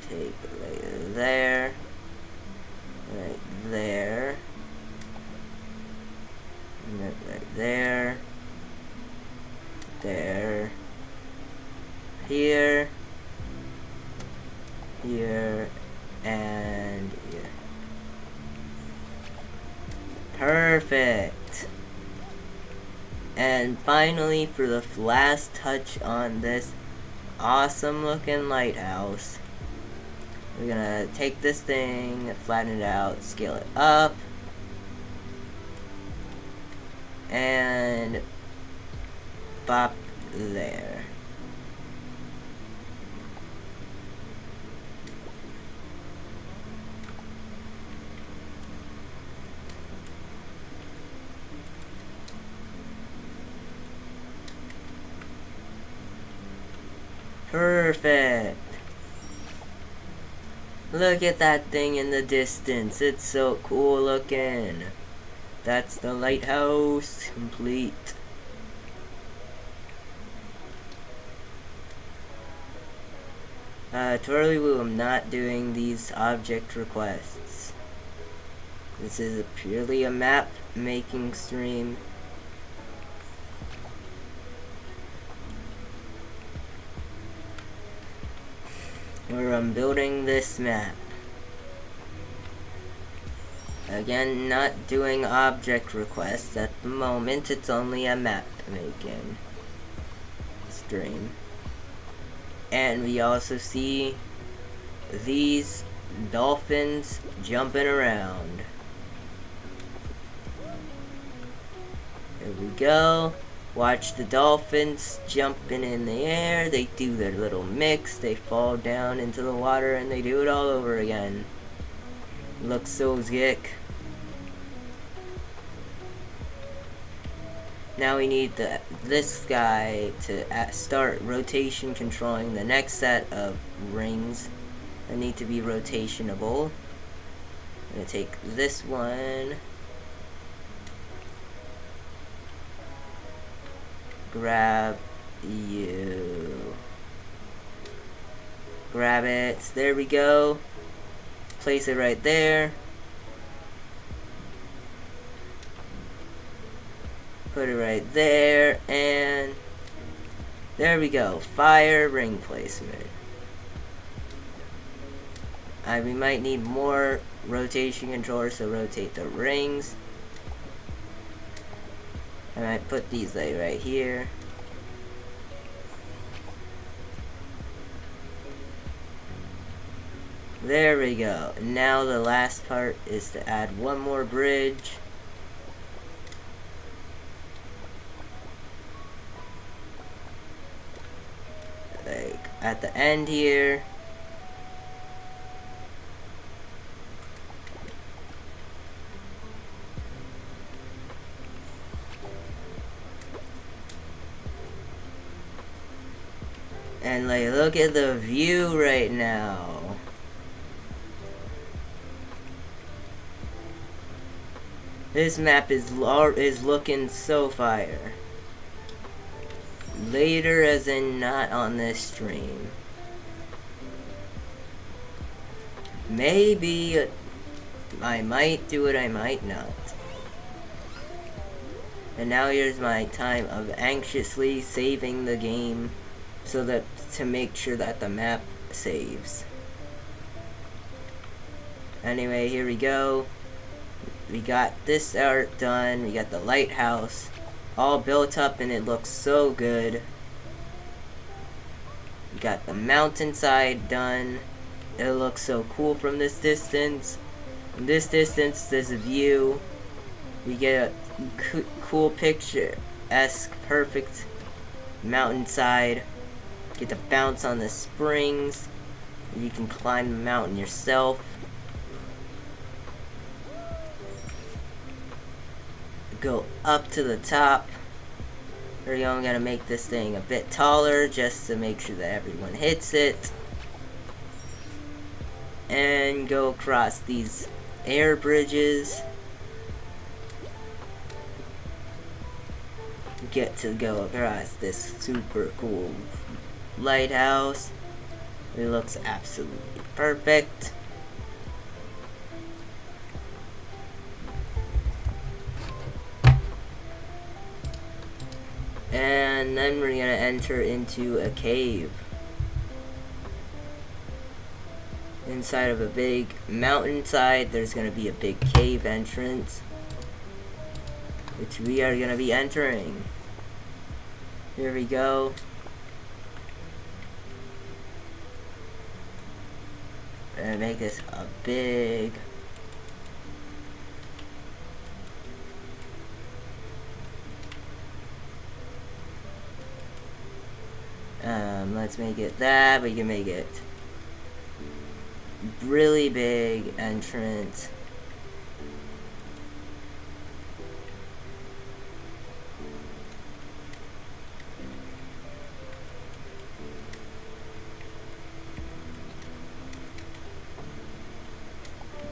Take it right there, right there, and then right there, there, here, here, and here. Perfect. And finally, for the last touch on this awesome looking lighthouse, we're gonna take this thing, flatten it out, scale it up, and pop there. Perfect. Look at that thing in the distance. It's so cool looking. That's the lighthouse complete. Twirlywoo, I'm not doing these object requests. This is purely a map making stream. Where I'm building this map. Again, not doing object requests at the moment. It's only a map making stream. And we also see these dolphins jumping around. There we go. Watch the dolphins jumping in the air. They do their little mix. They fall down into the water and they do it all over again. Looks so sick. Now we need this guy to start rotation controlling the next set of rings that need to be rotationable. I'm going to take this one. Grab you. Grab it. There we go. Place it right there. Put it right there, and there we go. Fire ring placement. We might need more rotation controllers to rotate the rings. I might put these like right here. There we go. Now the last part is to add one more bridge. Like at the end here. And like, look at the view right now. This map is looking so fire. Later, as in not on this stream. Maybe I might do it, I might not. And now here's my time of anxiously saving the game so that to make sure that the map saves. Anyway, here we go. We got this art done. We got the lighthouse all built up and it looks so good. We got the mountainside done. It looks so cool from this distance. From this distance, there's a view. We get a cool picture-esque, perfect mountainside. Get to bounce on the springs. You can climb the mountain yourself. Go up to the top. There you go. I'm gonna make this thing a bit taller just to make sure that everyone hits it. And go across these air bridges. Get to go across this super cool lighthouse. It looks absolutely perfect. And then we're gonna enter into a cave. Inside of a big mountainside, there's gonna be a big cave entrance, which we are gonna be entering. Here we go. And make this a big let's make it that. We can make it really big entrance.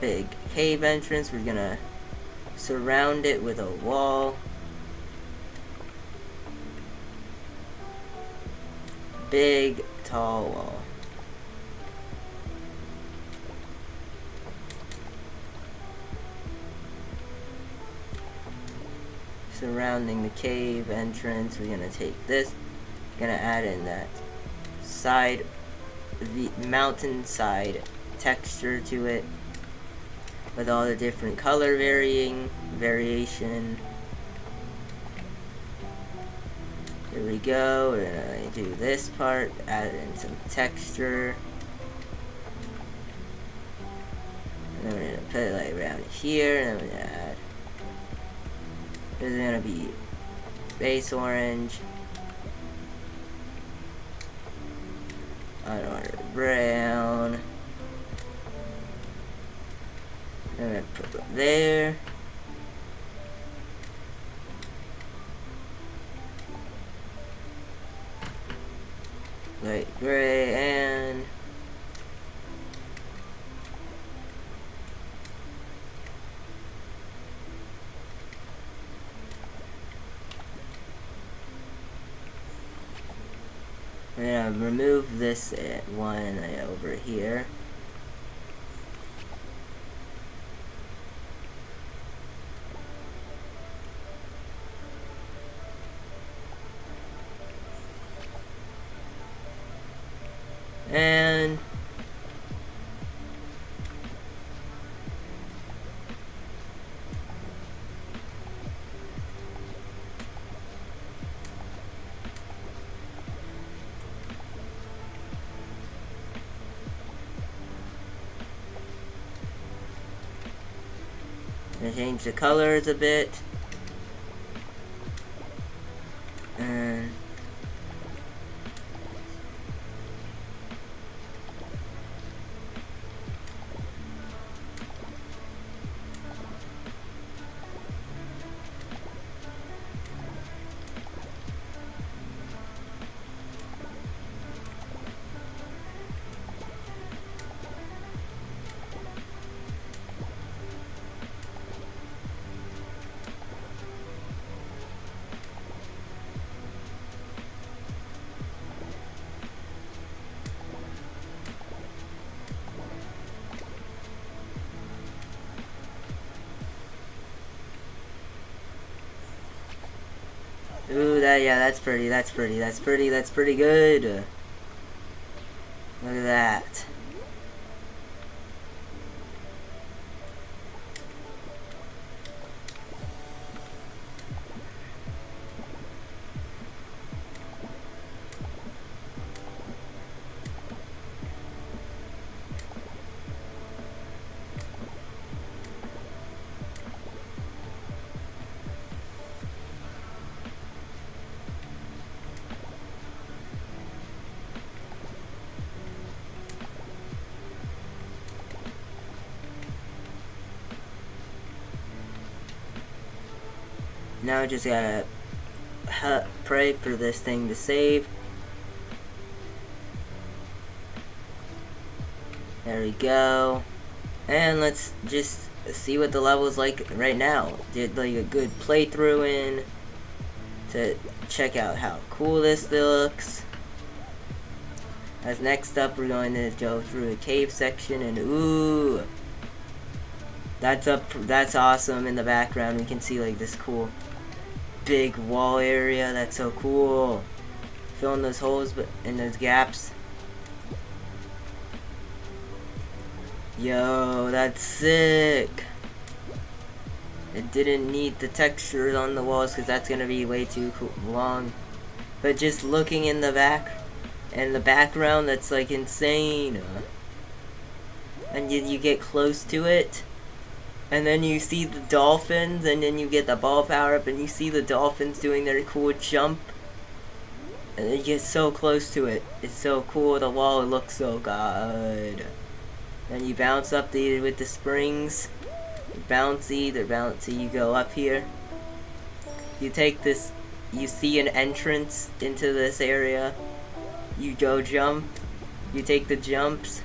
Big cave entrance. We're gonna surround it with a wall. Big, tall wall. Surrounding the cave entrance, we're gonna take this, gonna add in that side, the mountainside texture to it, with all the different color variation. Here we go. We're gonna do this part, add in some texture. And then we're gonna put it like around here, and then we're gonna add. There's gonna be base orange. Unordered brown. I'm gonna put it there. Light gray and I'm gonna remove this one over here. And change the colors a bit. And ooh, that's pretty, that's pretty good. Look at that. Now I just gotta pray for this thing to save. There we go. And let's just see what the level's like right now. Did like a good playthrough in to check out how cool this looks. As next up, we're going to go through a cave section, and ooh, that's awesome. In the background, we can see like this cool big wall area. That's so cool. Filling those holes and those gaps. Yo, that's sick. It didn't need the textures on the walls because that's gonna be way too long. But just looking in the background, that's like insane. And you get close to it, and then you see the dolphins, and then you get the ball power up, and you see the dolphins doing their cool jump. And you get so close to it. It's so cool. The wall looks so good. And you bounce up with the springs. They're bouncy. You go up here. You take this. You see an entrance into this area. You go jump. You take the jumps.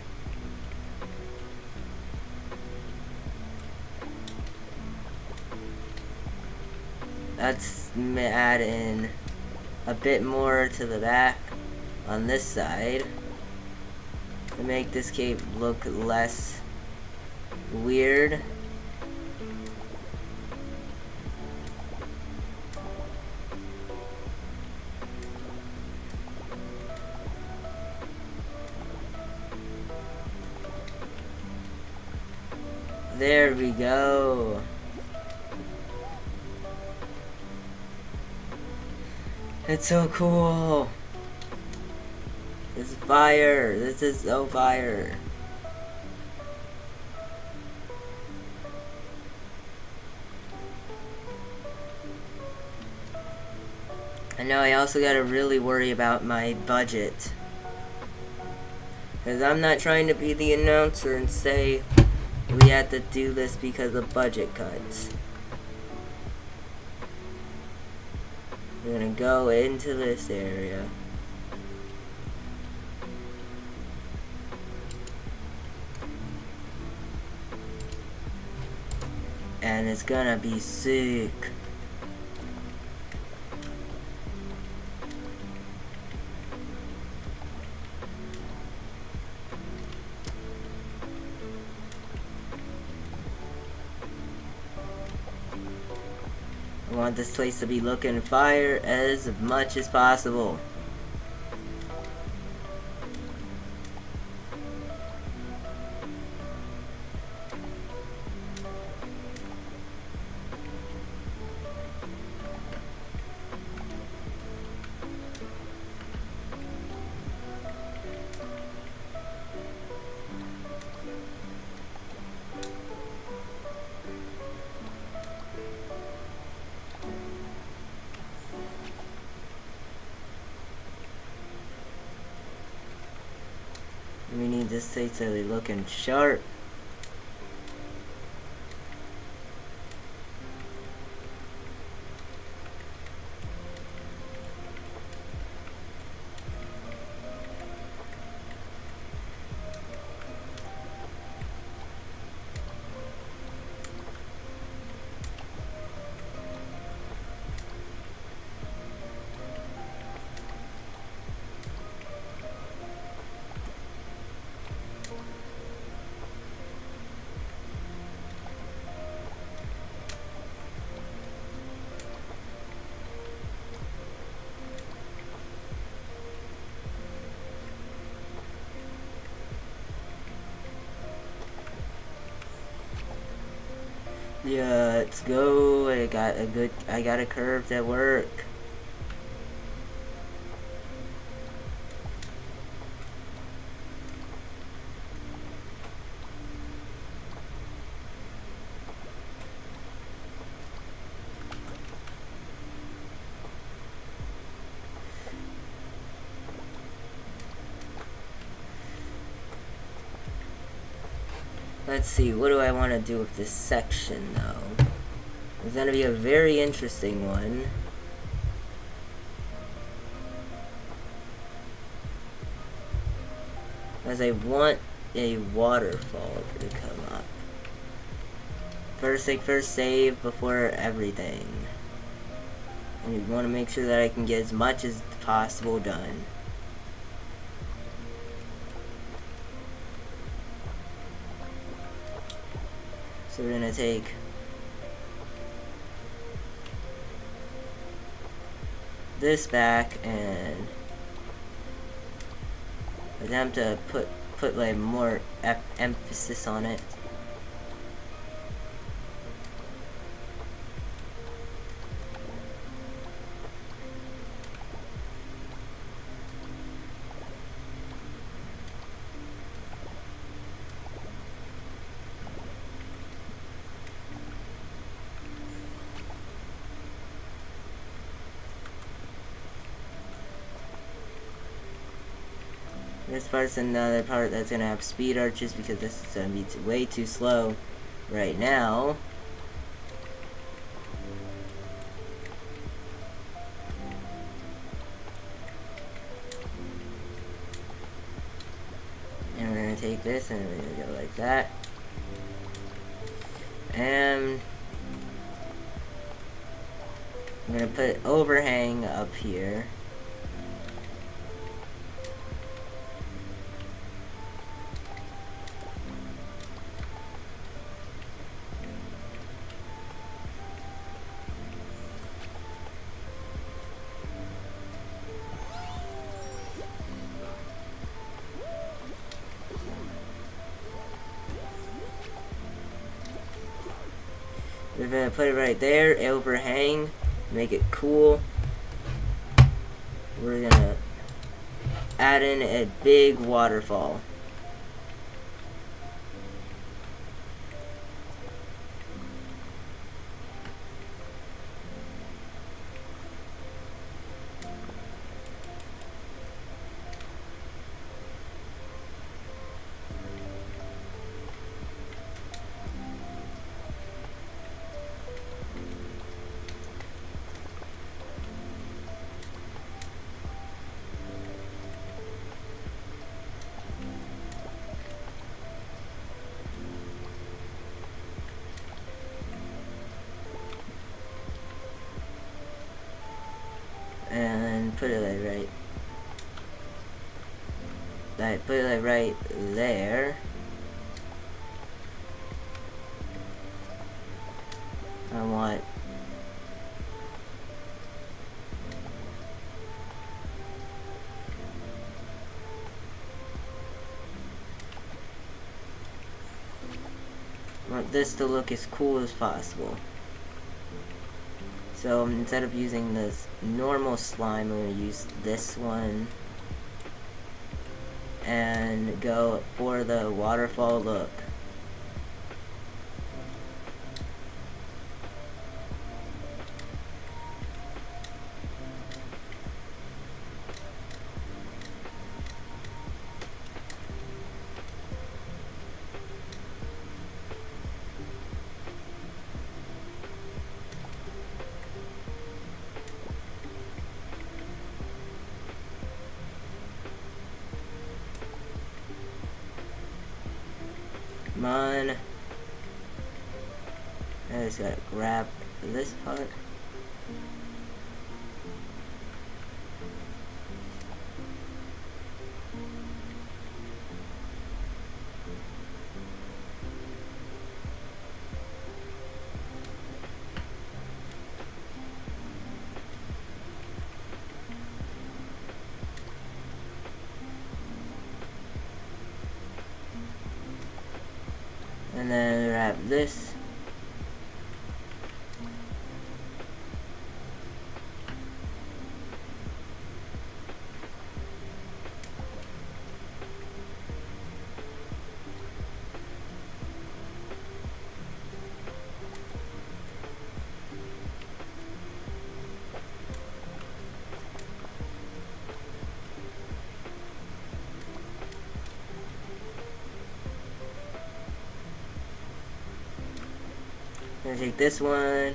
Let's add in a bit more to the back on this side to make this cave look less weird. There we go. It's so cool. It's fire. This is so fire. I know I also gotta really worry about my budget. Because I'm not trying to be the announcer and say we had to do this because of budget cuts. We're gonna go into this area. And it's gonna be sick. I want this place to be looking fire as much as possible. We need this place to be looking sharp. Yeah, let's go. I got a curve that work. Let's see, what do I want to do with this section, though? It's gonna be a very interesting one. As I want a waterfall to come up. First thing first, save before everything. And you want to make sure that I can get as much as possible done. So we're gonna take this back and attempt to put like more emphasis on it. This part's another part that's gonna have speed arches because this is gonna be way too slow right now. And we're gonna take this and we're gonna go like that. And I'm gonna put overhang up here. We're gonna put it right there, overhang, make it cool. We're gonna add in a big waterfall. And put it like put it like right there. I want this to look as cool as possible. So instead of using this normal slime, I'm going to use this one and go for the waterfall look. Come on. I just gotta grab this part. And then wrap this. I'm gonna take this one.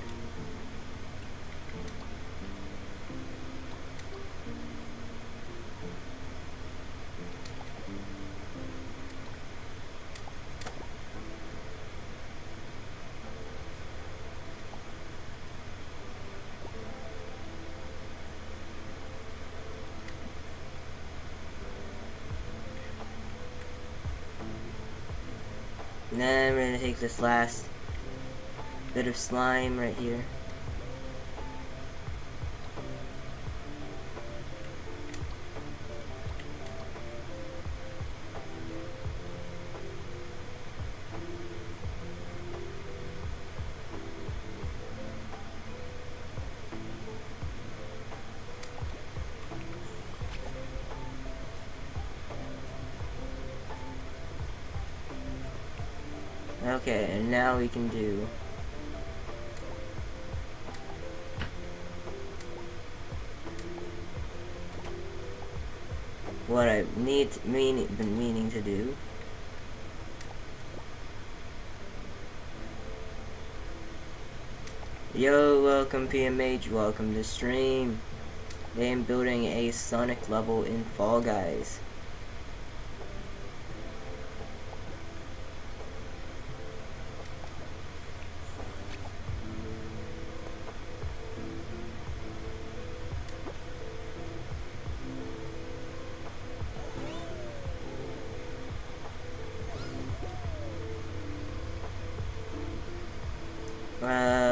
And then we're gonna take this last bit of slime right here. Okay, and now we can do what I've been meaning to do. Yo, welcome PMH, welcome to stream. I am building a Sonic level in Fall Guys.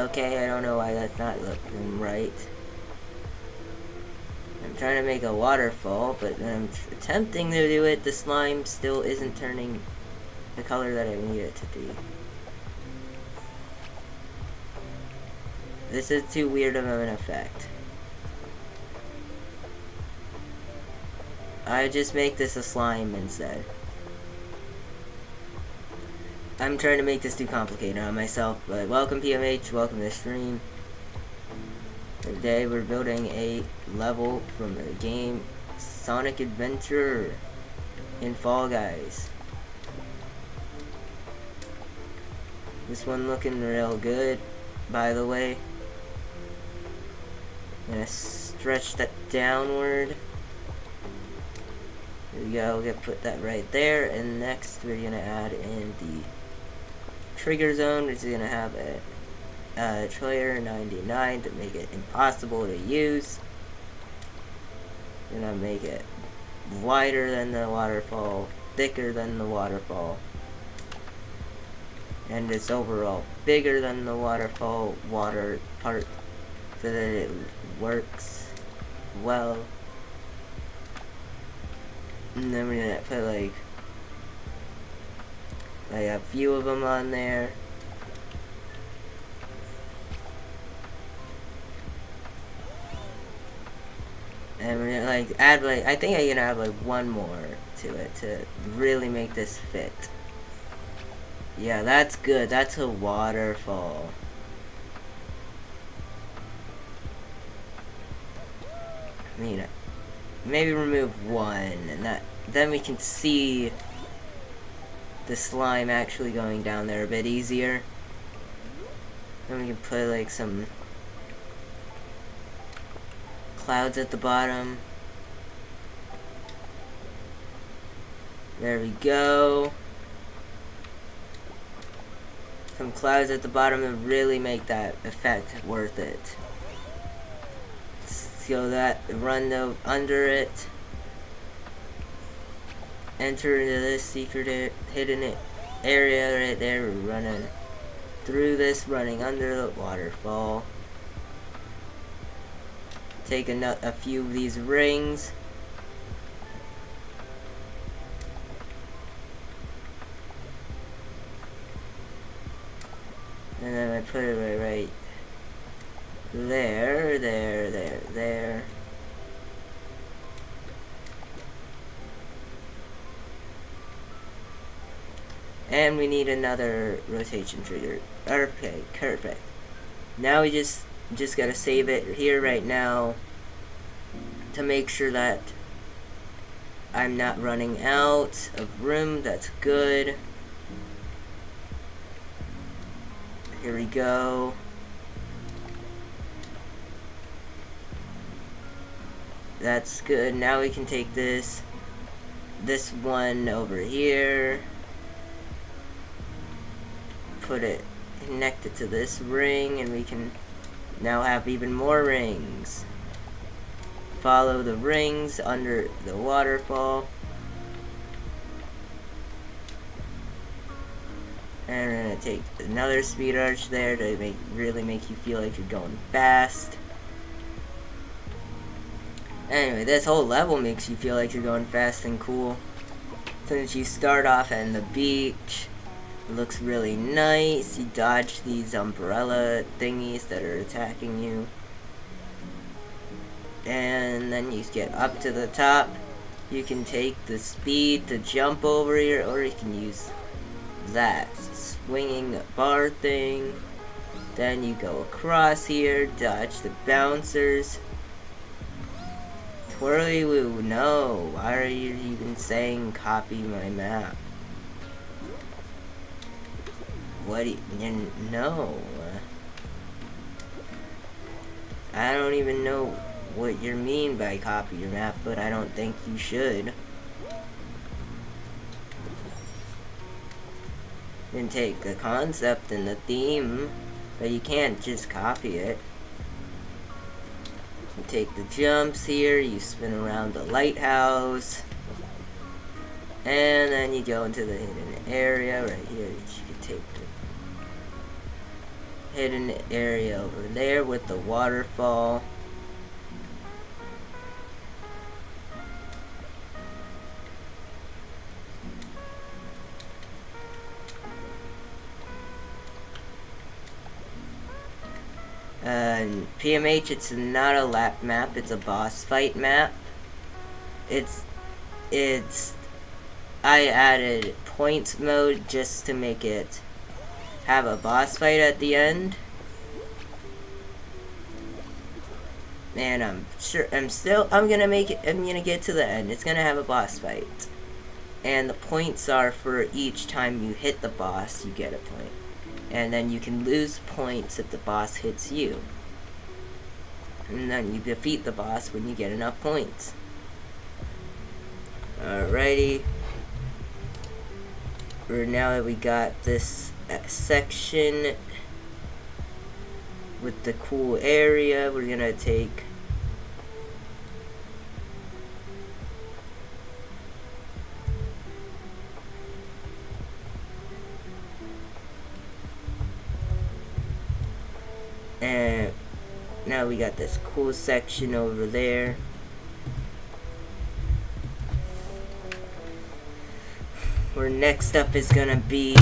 Okay, I don't know why that's not looking right. I'm trying to make a waterfall, but when I'm attempting to do it, the slime still isn't turning the color that I need it to be. This is too weird of an effect. I just make this a slime instead. I'm trying to make this too complicated on myself, but welcome PMH, welcome to the stream. Today we're building a level from the game Sonic Adventure in Fall Guys. This one looking real good, by the way. I'm gonna stretch that downward. There we go, we're gonna put that right there, and next we're gonna add in the trigger zone, which is gonna have a trailer 99 to make it impossible to use. Gonna make it wider than the waterfall, thicker than the waterfall, and it's overall bigger than the waterfall water part, so that it works well. And then we're gonna put like a few of them on there. And we're gonna like add like, I think I'm gonna add like one more to it to really make this fit. Yeah, that's good. That's a waterfall. I mean, maybe remove one, and then we can see the slime actually going down there a bit easier. Then we can put like some clouds at the bottom. There we go. Some clouds at the bottom to really make that effect worth it. So that run under it. Enter into this secret hidden area right there. We're running through this, running under the waterfall. Take a few of these rings. And then I put it right there. And we need another rotation trigger. Okay, perfect. Now we just gotta save it here right now to make sure that I'm not running out of room. That's good. Here we go. That's good. Now we can take this one over here, connect it to this ring, and we can now have even more rings. Follow the rings under the waterfall. And we're gonna take another speed arch there to really make you feel like you're going fast. Anyway, this whole level makes you feel like you're going fast and cool. Since you start off on the beach, it looks really nice. You dodge these umbrella thingies that are attacking you. And then you get up to the top. You can take the speed to jump over here, or you can use that swinging bar thing. Then you go across here, dodge the bouncers. Twirly woo, no. Why are you even saying copy my map? What do you, no. I don't even know what you mean by copy your map, but I don't think you should. You can take the concept and the theme, but you can't just copy it. You take the jumps here, you spin around the lighthouse, and then you go into the hidden area right here. You can take the hidden area over there with the waterfall. PMH, it's not a lap map, it's a boss fight map. I added points mode just to make it have a boss fight at the end. And I'm gonna get to the end. It's gonna have a boss fight. And the points are for each time you hit the boss, you get a point. And then you can lose points if the boss hits you. And then you defeat the boss when you get enough points. Alrighty. Now that we got this section with the cool area, we're gonna take and now we got this cool section over there. Where next up is gonna be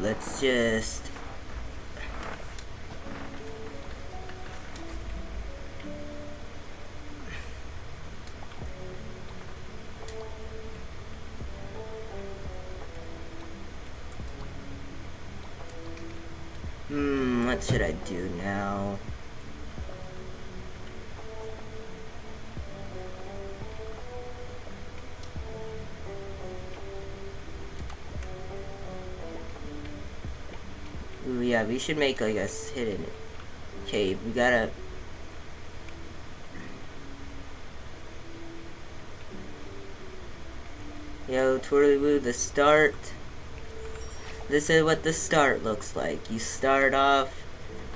let's just what should I do now? Ooh, yeah, we should make like a hidden cave. We gotta Yo, twirly-woo, the start. This is what the start looks like. You start off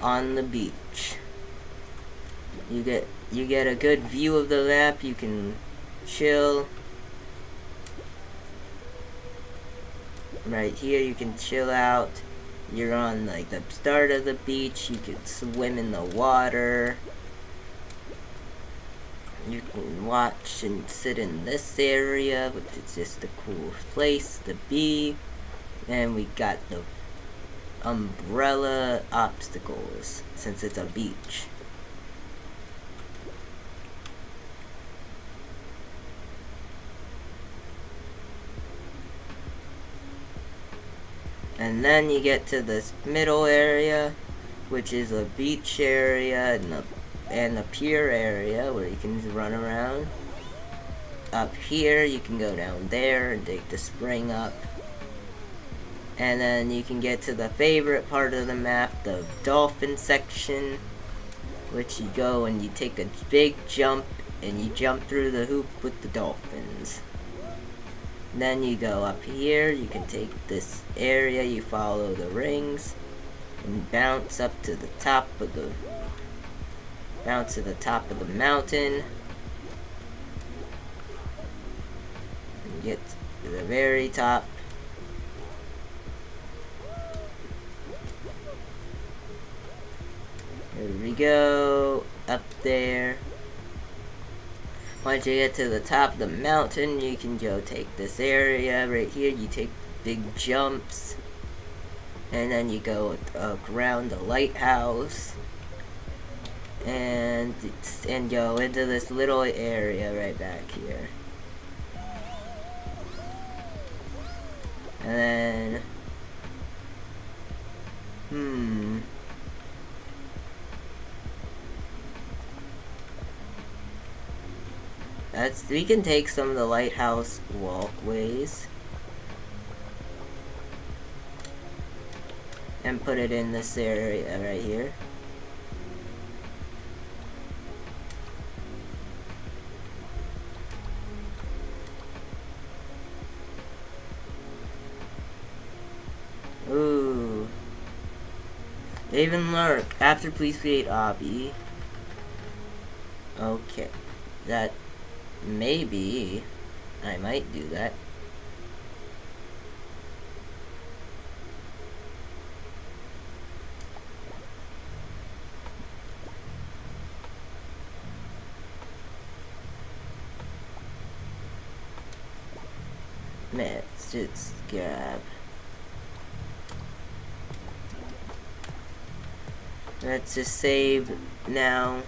on the beach. You get a good view of the map. You can chill. Right here, you can chill out. You're on like the start of the beach. You can swim in the water. You can watch and sit in this area, which is just a cool place to be. And we got the umbrella obstacles, since it's a beach. And then you get to this middle area, which is a beach area and the pier area where you can run around. Up here, you can go down there and take the spring up. And then you can get to the favorite part of the map, the dolphin section, which you go and you take a big jump and you jump through the hoop with the dolphins. Then you go up here, you can take this area, you follow the rings, and bounce to the top of the mountain. And get to the very top. Here we go, up there. Once you get to the top of the mountain, you can go take this area right here. You take big jumps, and then you go around the lighthouse, and go into this little area right back here. And then, we can take some of the lighthouse walkways and put it in this area right here. Ooh. Even lurk. After please create obby. Okay. That maybe I might do that. Let's just grab. Let's just save now.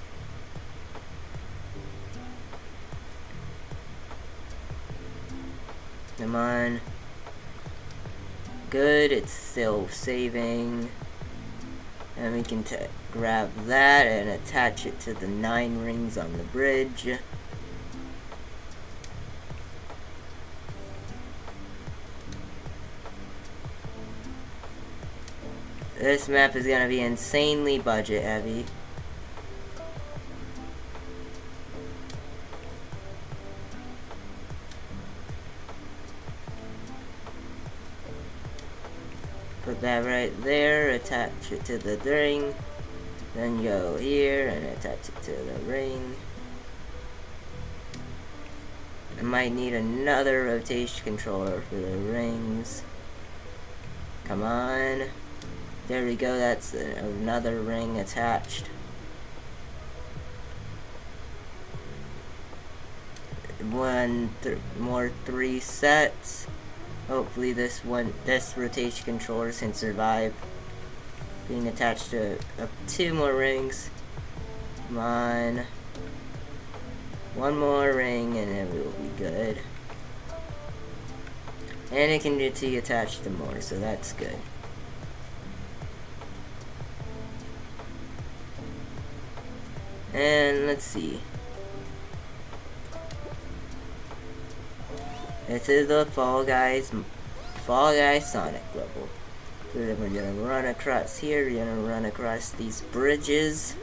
Come on. Good, it's still saving. And we can grab that and attach it to the 9 rings on the bridge. This map is gonna be insanely budget heavy. Put that right there, attach it to the ring, then go here and attach it to the ring. I might need another rotation controller for the rings. Come on. There we go, that's another ring attached. More 3 sets. Hopefully this rotation controller can survive being attached to 2 more rings. Come on. 1 more ring and it will be good. And it can get attached to more, so that's good. And let's see. This is the Fall Guys Sonic level. So then we're gonna run across here, we're gonna run across these bridges.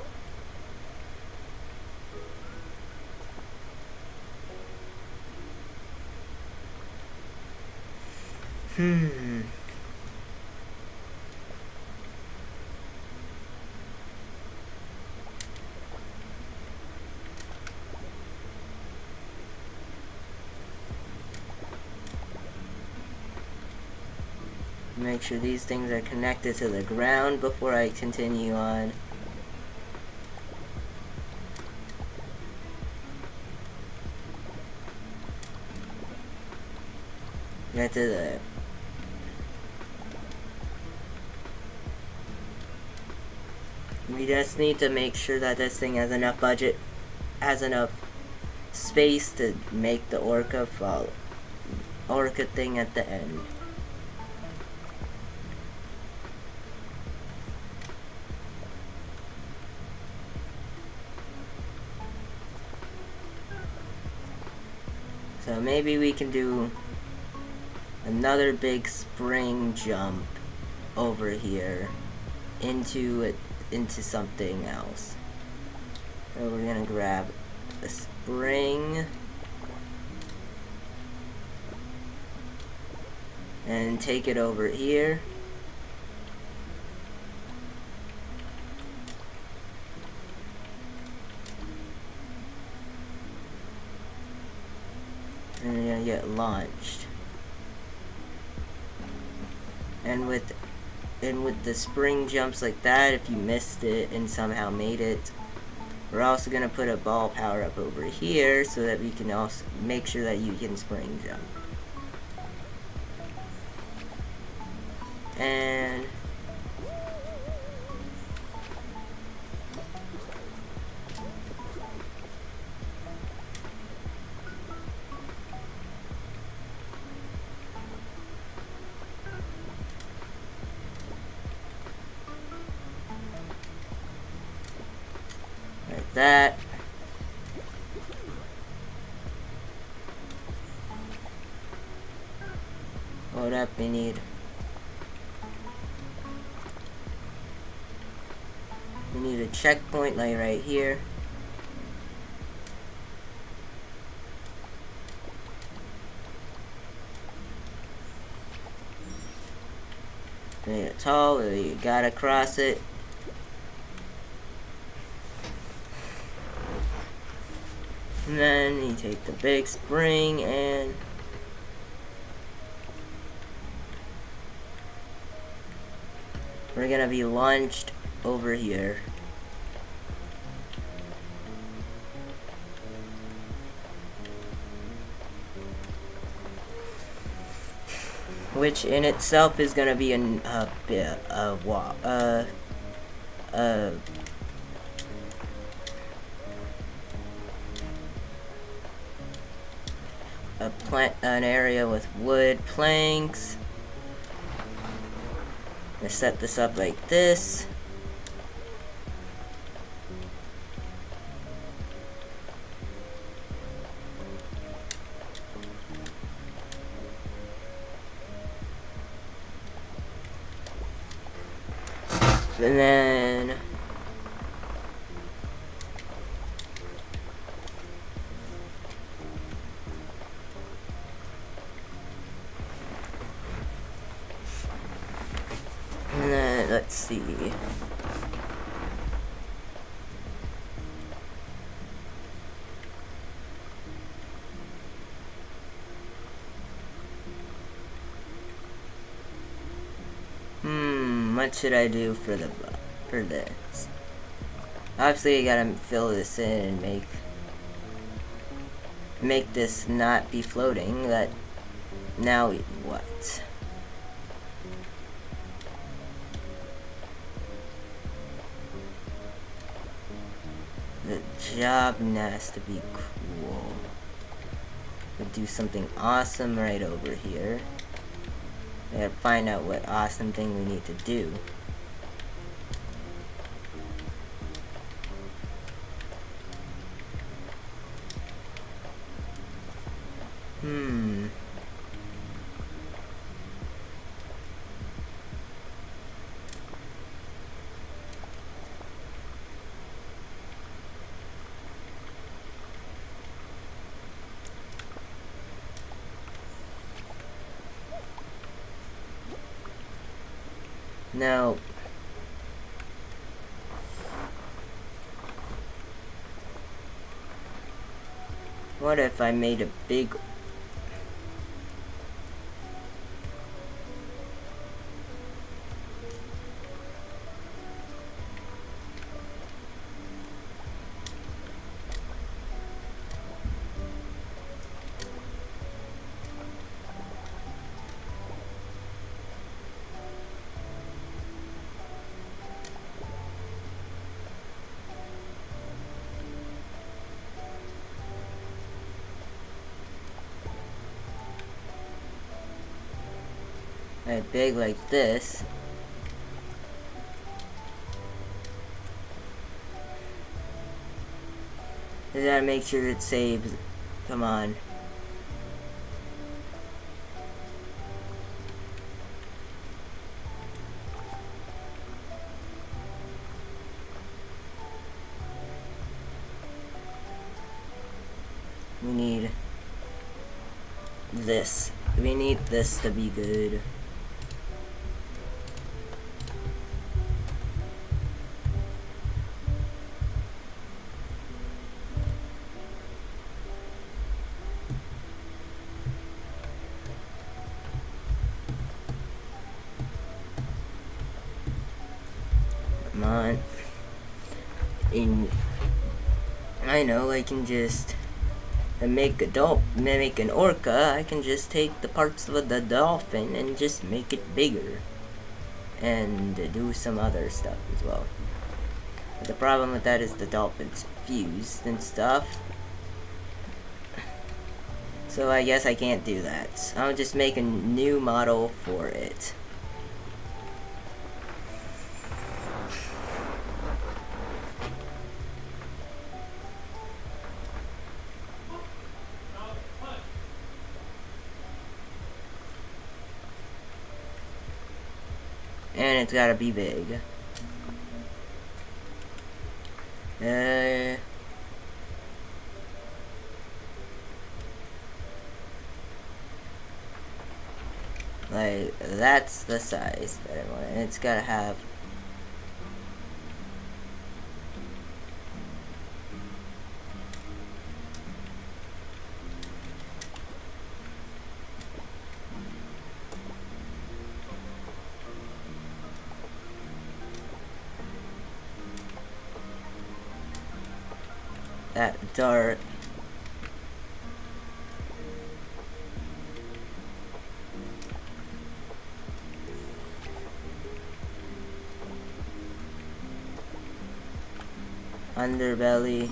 Make sure these things are connected to the ground before I continue on. Get to the we just need to make sure that this thing has enough budget, has enough space to make the orca thing at the end. So maybe we can do another big spring jump over here into something else. So we're gonna grab a spring. And take it over here. And you're gonna get launched. And with the spring jumps like that, if you missed it and somehow made it, we're also gonna put a ball power up over here so that we can also make sure that you can spring jump. And like that. Hold up, we need a checkpoint like right here. Make it tall, you gotta cross it. And then you take the big spring and we're gonna be launched over here. Which in itself is gonna be an area with wood planks. I'm gonna set this up like this. And then let's see. What should I do for this? Obviously, I gotta fill this in and make this not be floating. That now what? The job has to be cool. We'll do something awesome right over here. I gotta find out what awesome thing we need to do. Now, what if I made a big big like this? I gotta make sure it saves. Come on. need this. We need this to be good. Come on. I know I can just make an orca. I can just take the parts of the dolphin and just make it bigger, and do some other stuff as well. But the problem with that is the dolphin's fused and stuff. So I guess I can't do that. I'll just make a new model for it. And it's gotta be big. Like, that's the size that I want. And it's gotta have that dark. Underbelly.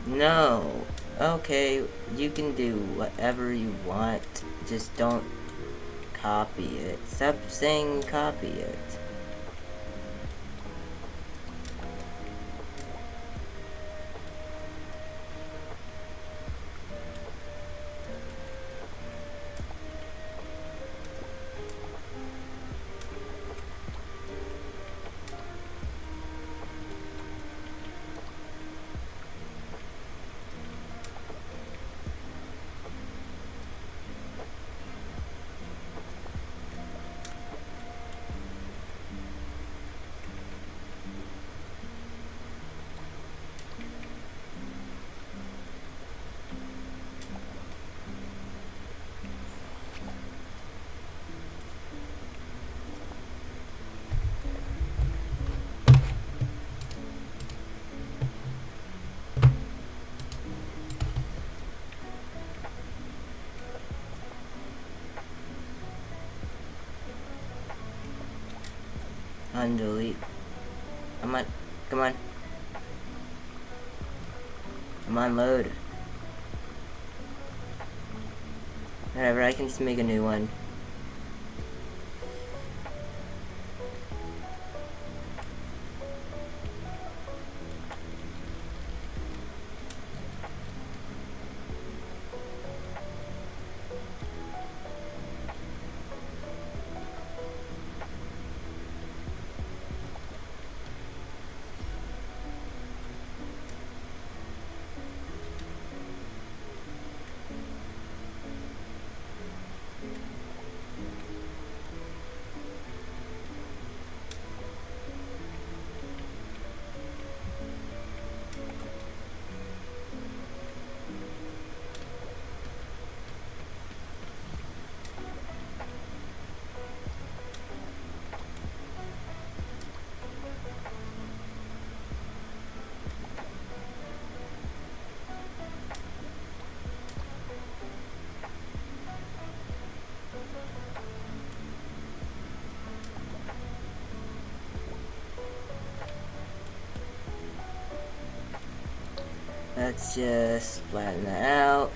No. Okay, you can do whatever you want. Just don't copy it. Stop saying copy it. Undelete. Come on. Come on. Come on, load. Whatever, I can just make a new one. Let's just flatten that out.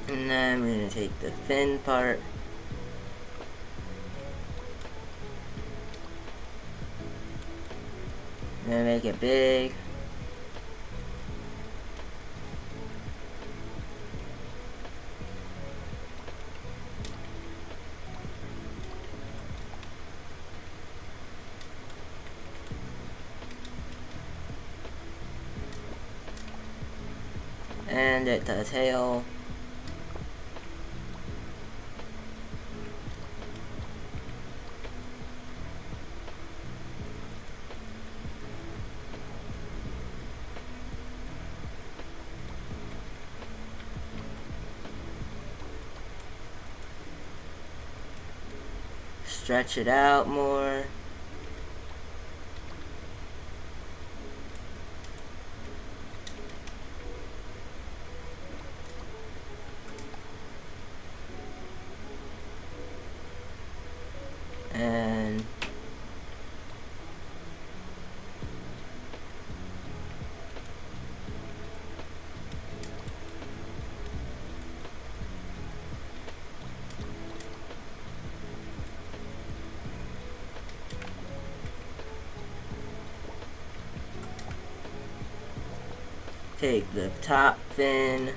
And then we're going to take the fin part. I'm going to make it big. And at the tail. Stretch it out more. And take the top fin.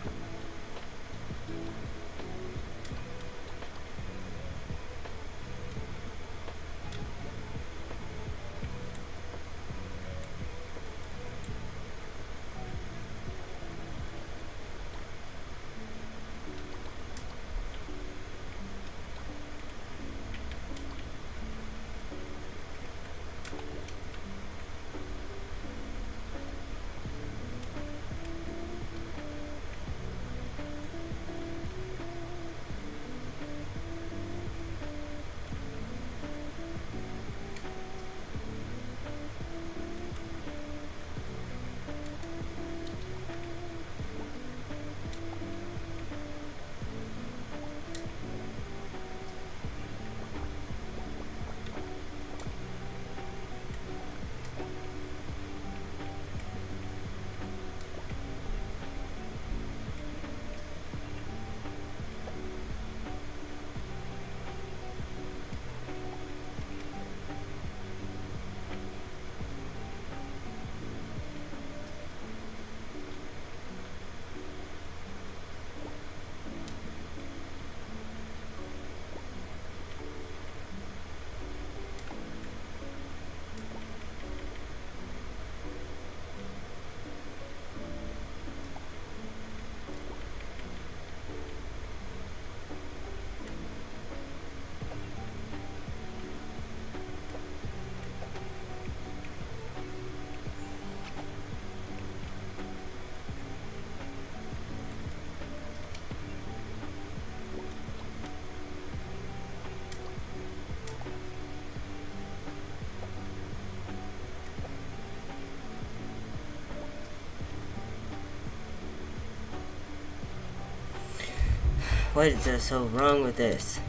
What is so wrong with this?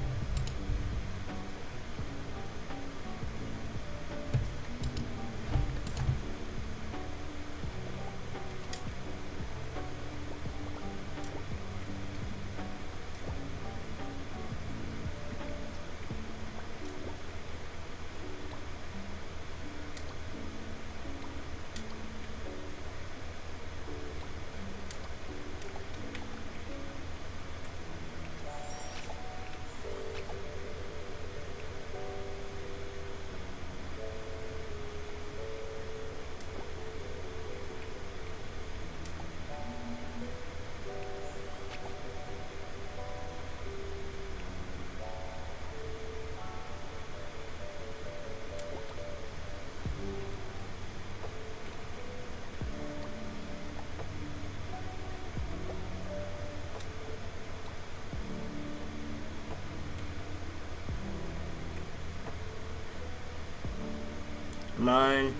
Come on.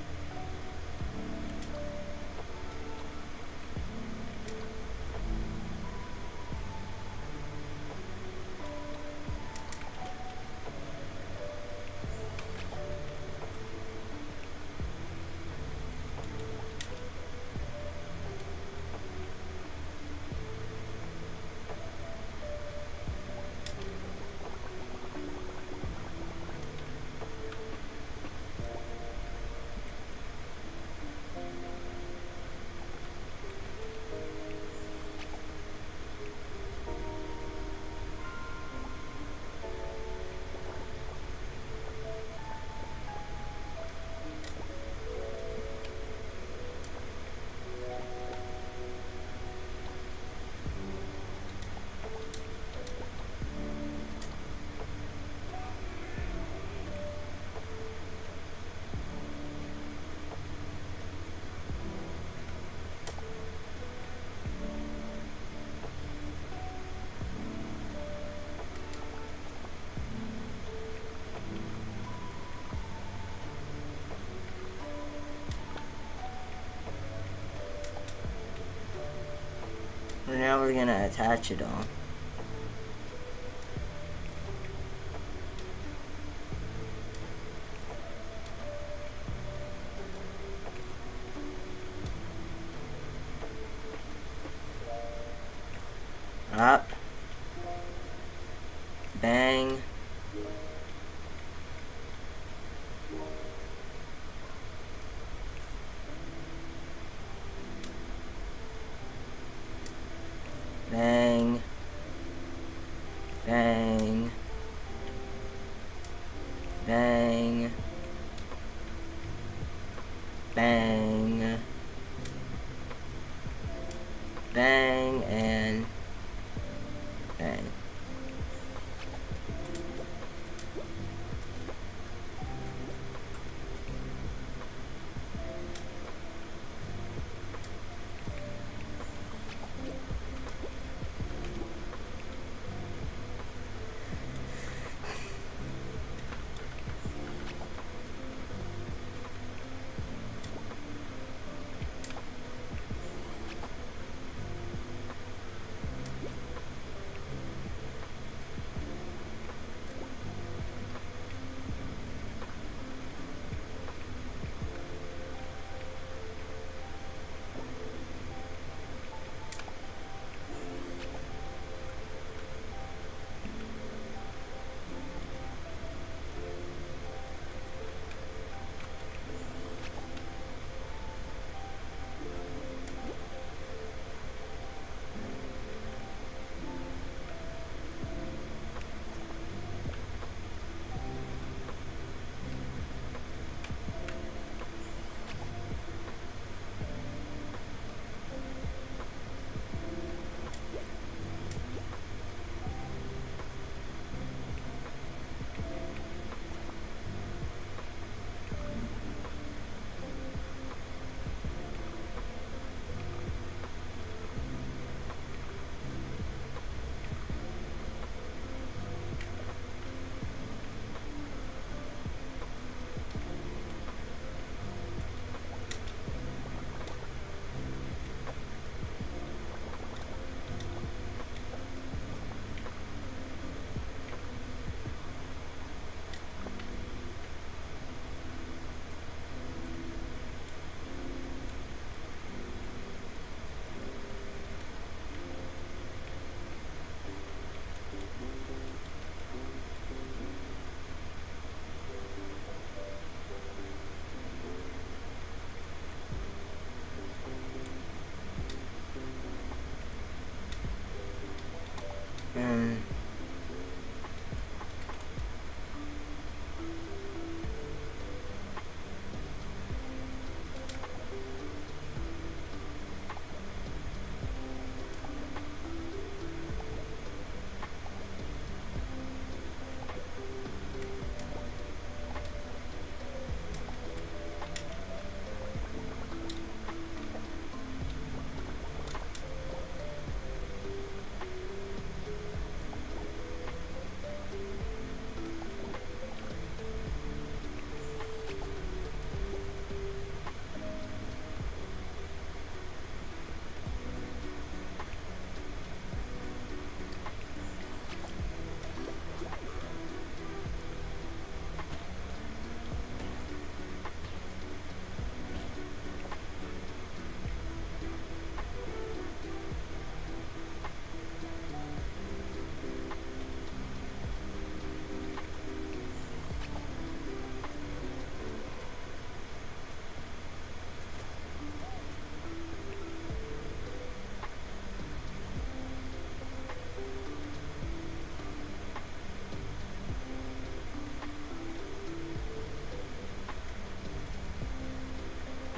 And now we're gonna attach it all. Up. Bang. Bang. Bang. Bang. Bang. Bang and bang.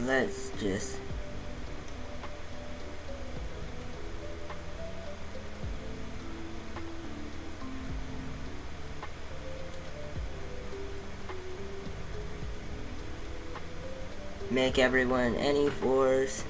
let's just... make everyone any fours.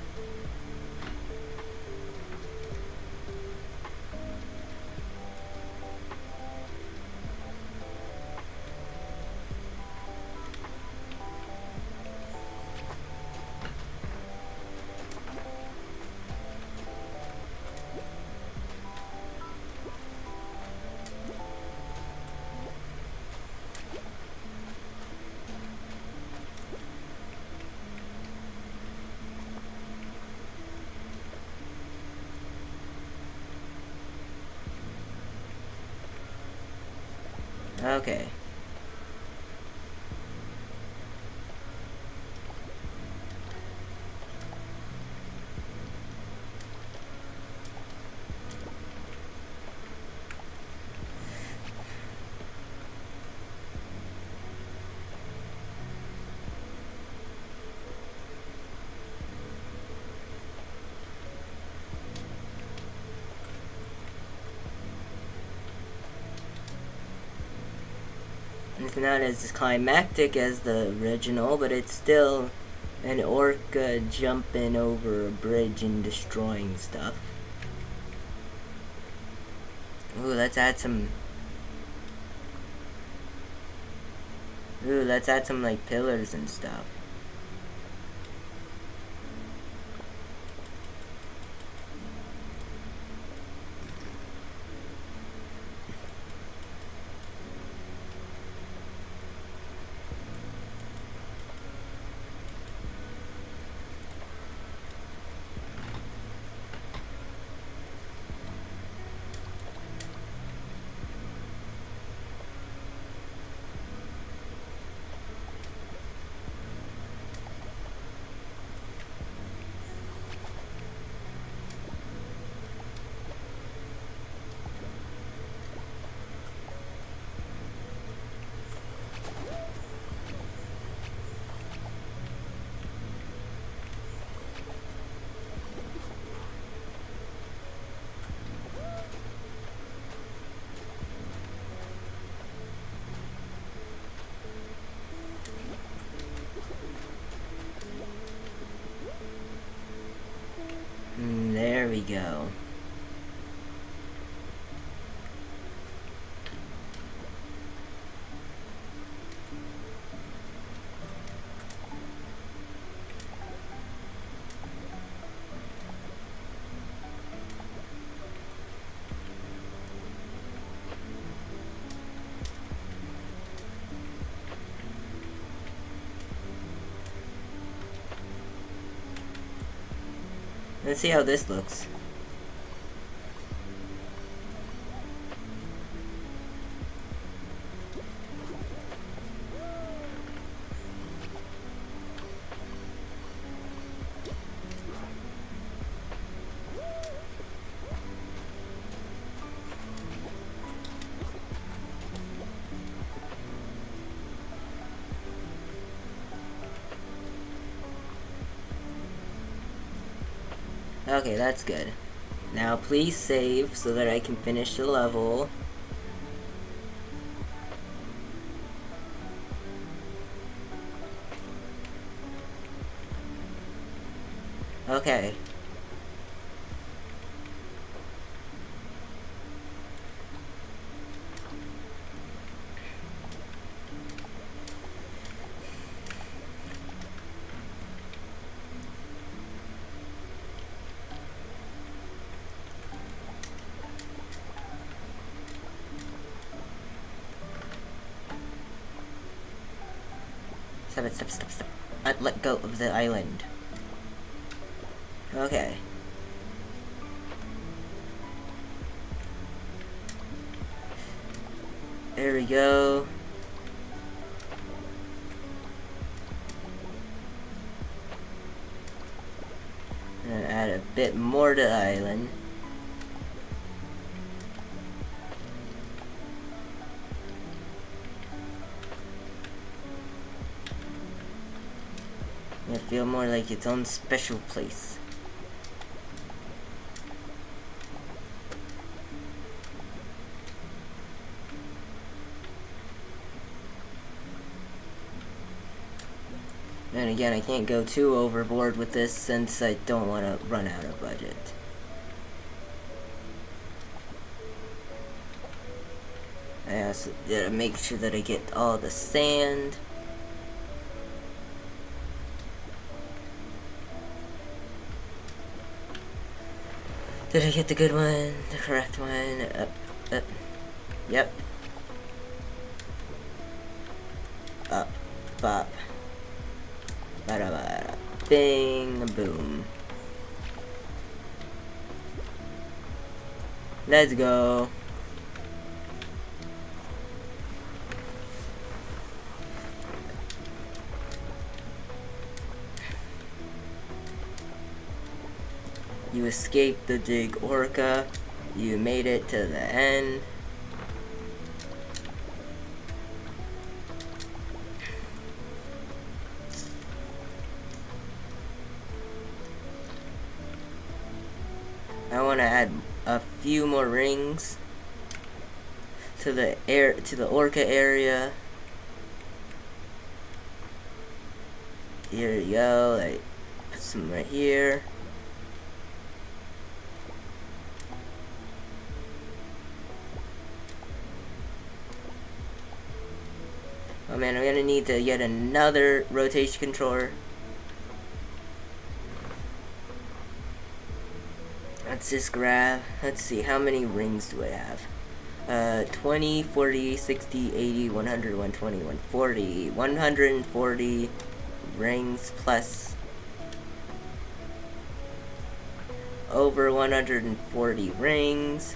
Okay. It's not as climactic as the original, but it's still an orca jumping over a bridge and destroying stuff. Ooh, let's add some... Ooh, let's add some, like, pillars and stuff. There we go. Let's see how this looks. Okay, that's good. Now please save so that I can finish the level. Okay. Stop. Let go of the island. Okay. There we go. And add a bit more to the island. feel more like its own special place. And again, I can't go too overboard with this since I don't want to run out of budget. I also gotta make sure that I get all the sand. Did I get the good one? The correct one? Up. Yep. Up. Bop. Bada bada. Bing. Boom. Let's go. You escaped the big orca. You made it to the end. I want to add a few more rings to the orca area. Here you go. Like, put some right here. Oh man, I'm gonna need to get another rotation controller. Let's just grab, let's see, how many rings do I have? 20, 40, 60, 80, 100, 120, 140. 140 rings plus over 140 rings.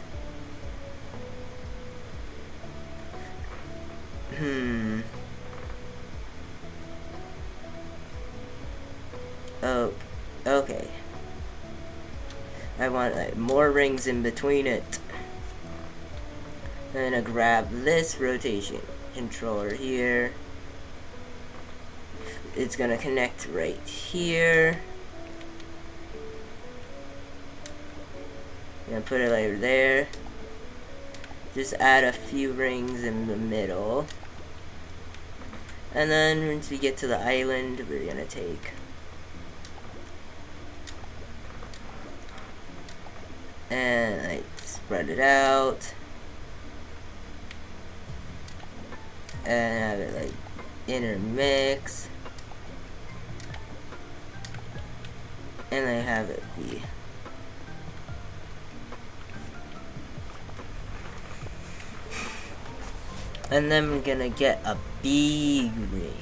Oh, okay. I want like, more rings in between it. I'm gonna grab this rotation controller here. It's gonna connect right here. I'm gonna put it like there. Just add a few rings in the middle. And then once we get to the island, we're gonna take and like spread it out and have it like intermix, and I have it be and then we're gonna get a big ring.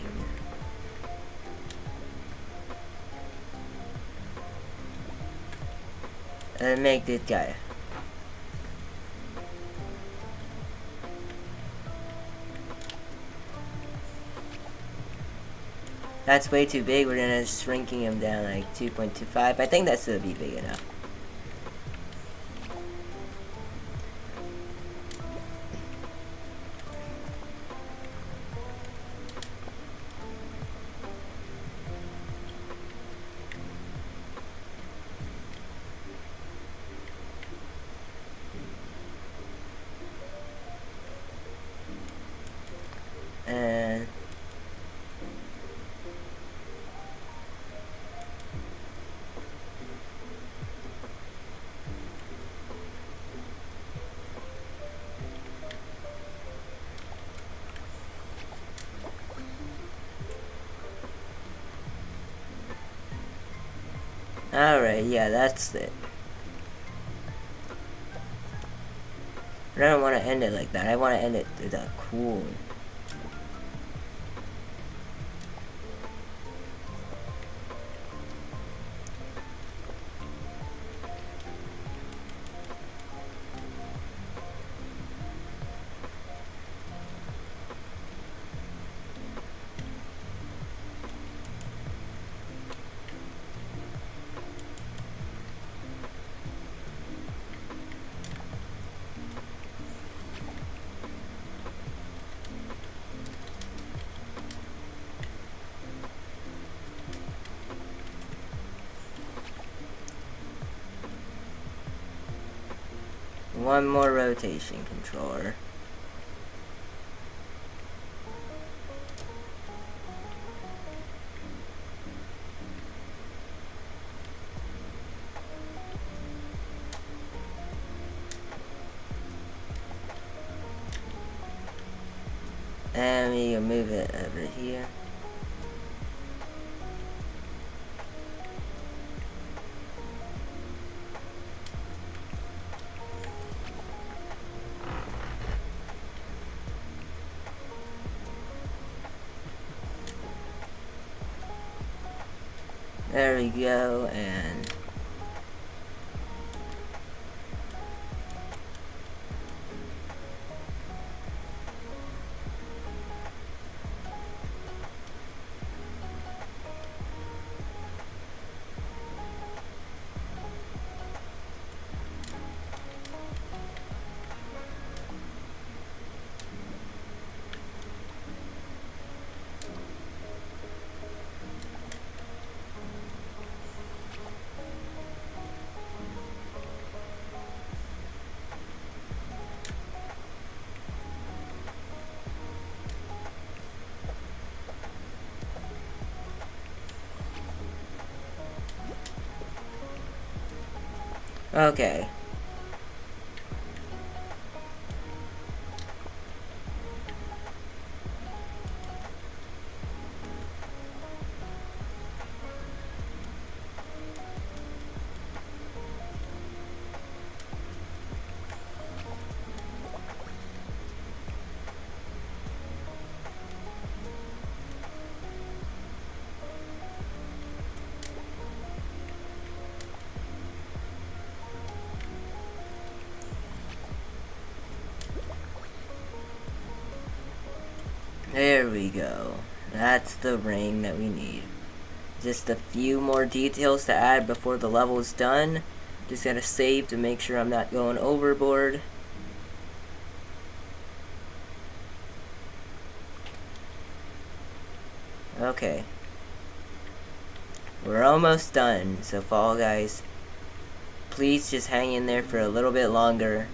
And make this guy. That's way too big. We're gonna shrinking him down like 2.25. I think that should be big enough. And alright, yeah, that's it. But I don't want to end it like that. I want to end it with a cool. One more rotation controller. And we can move it over here. There we go, and okay. There we go. That's the ring that we need. Just a few more details to add before the level is done. Just gotta save to make sure I'm not going overboard. Okay. We're almost done, so Fall Guys, please just hang in there for a little bit longer.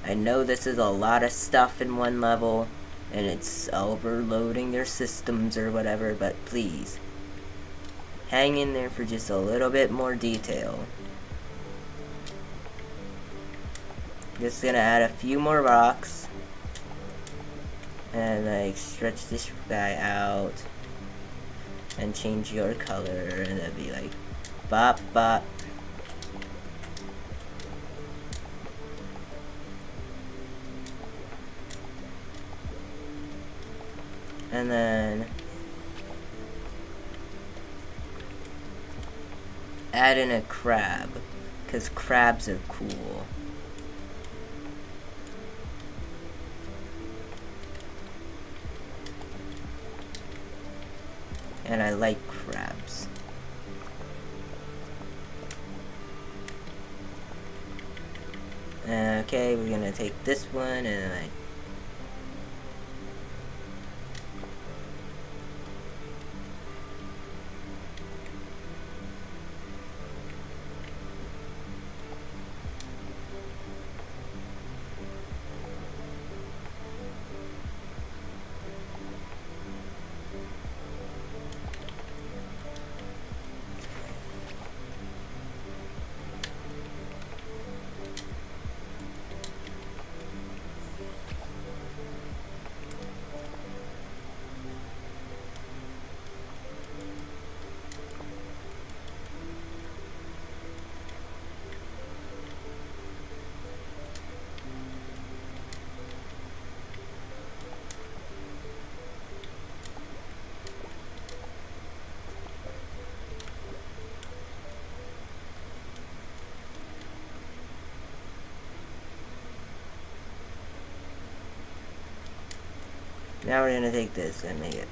I know this is a lot of stuff in one level, and it's overloading their systems or whatever, but please, hang in there for just a little bit more detail. Just gonna add a few more rocks, and like stretch this guy out, and change your color, and that'd be like, bop bop. And then add in a crab, because crabs are cool. And I like crabs. Okay, we're gonna take this one and like now we're gonna take this and make it.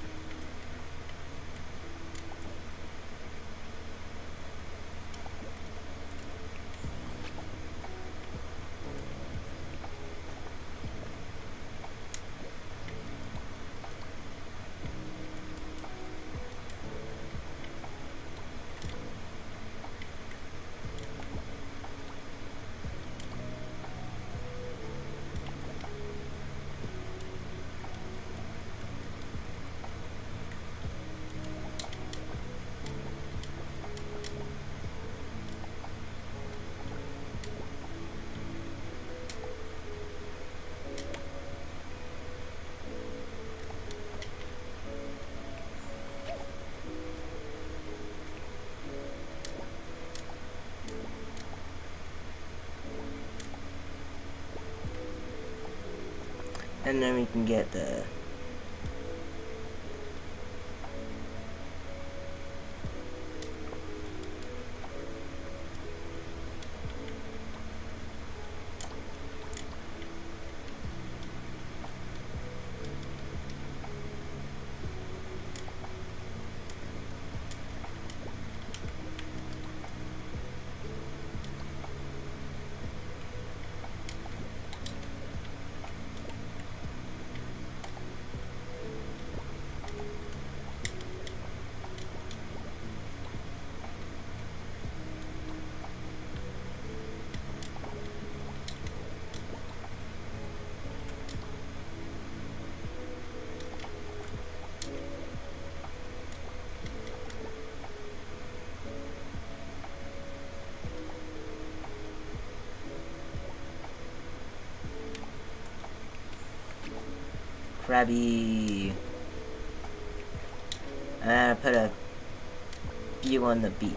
And then we can get the... Crabby. And I put a view on the beach.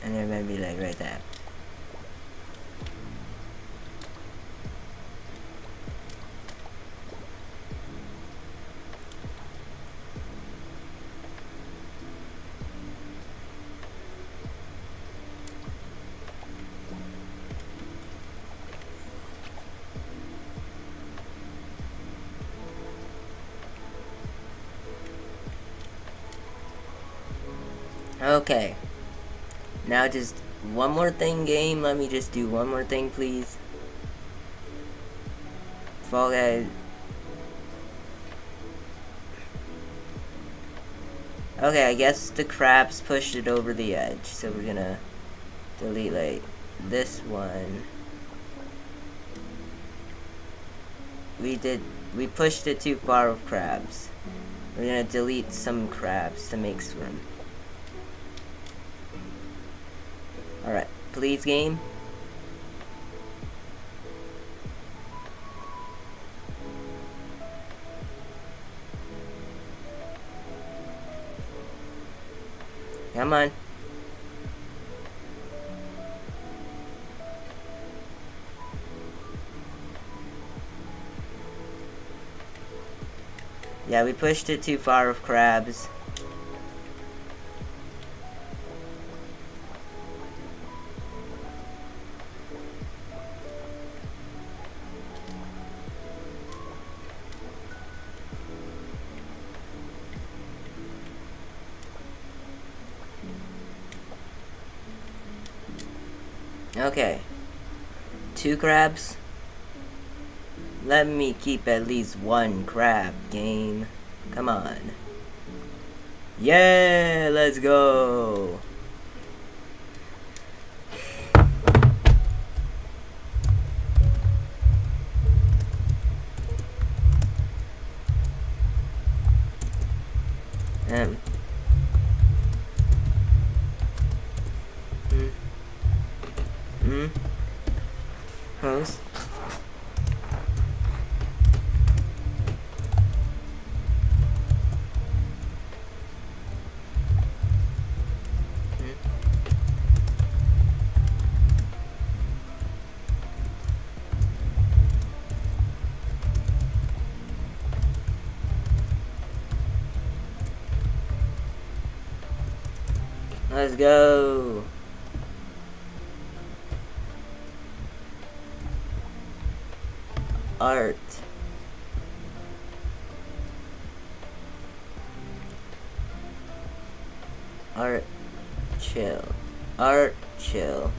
And they're gonna be like right there. Okay. Now just one more thing, game. Let me just do one more thing, please. Fall Guys. Okay, I guess the crabs pushed it over the edge, so we're gonna delete like this one. We pushed it too far with crabs. We're gonna delete some crabs to make room. Alright, please game. Come on. Yeah, we pushed it too far with crabs. Okay. 2 crabs? Let me keep at least 1 crab, game. Come on. Yeah, let's go. Hose. Let's go. Art. Art chill. Art chill.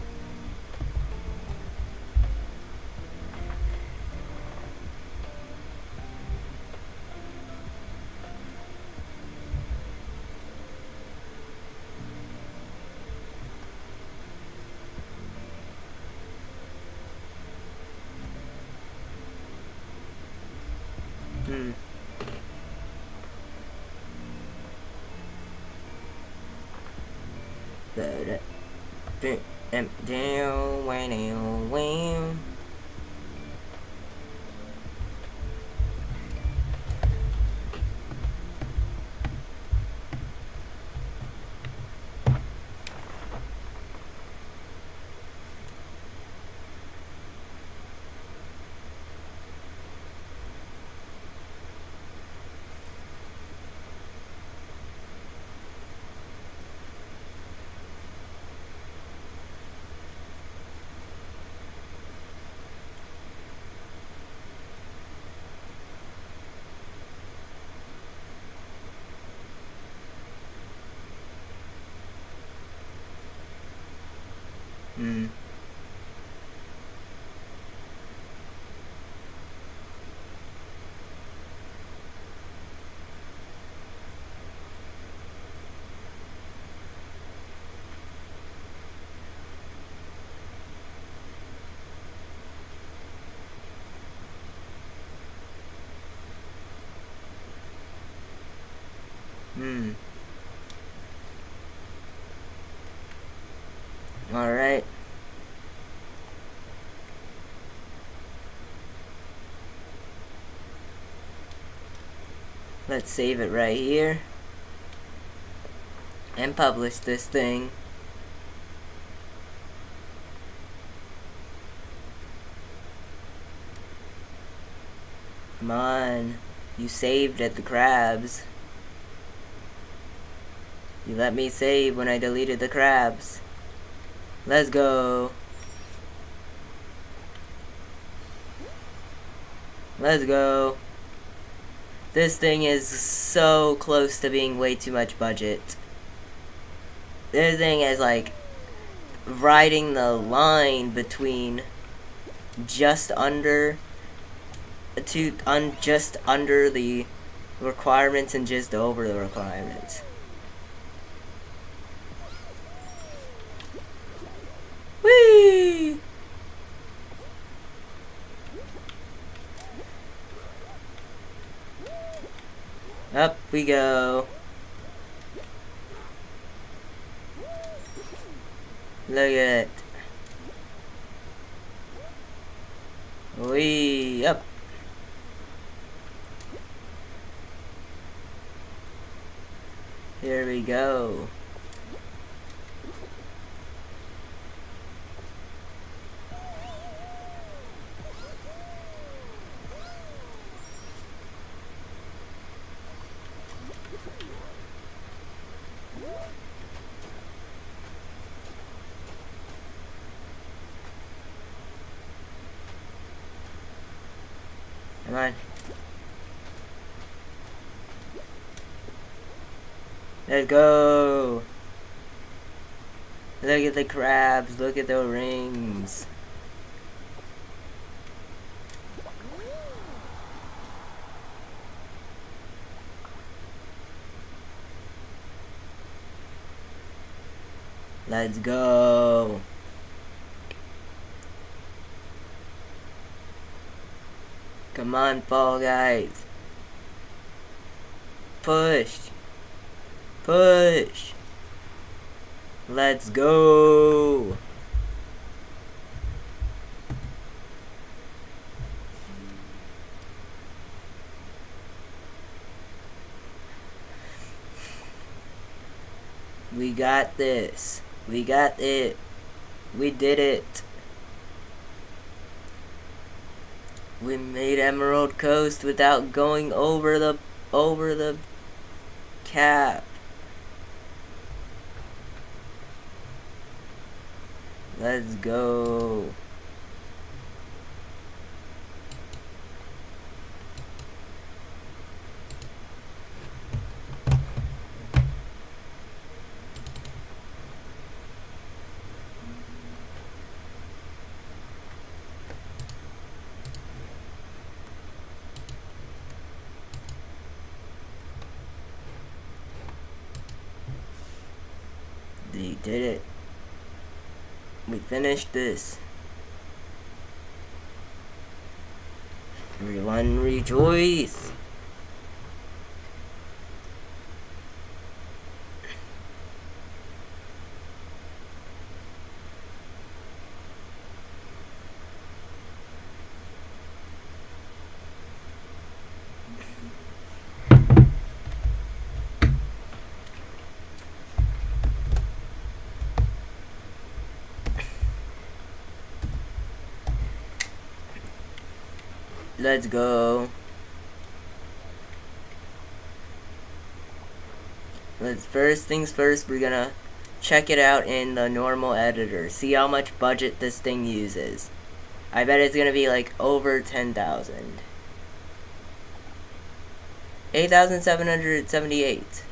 Down, down, down. Hmm. Hmm. Alright. Let's save it right here. And publish this thing. Come on. You saved at the crabs. You let me save when I deleted the crabs. Let's go. Let's go. This thing is so close to being way too much budget. This thing is like riding the line between just under just under the requirements and just over the requirements. Whee! Up we go. Look at it. Whee! Up. Here we go. Come on. Let's go. Look at the crabs. Look at the rings. Let's go. Come on, Fall Guys. Push. Push. Let's go. We got this. We got it. We did it. We made Emerald Coast without going over the cap. Let's go. We did it. We finished this. Everyone rejoice. Let's go. First things first, we're gonna check it out in the normal editor. See how much budget this thing uses. I bet it's gonna be like over 10,000. 8,778.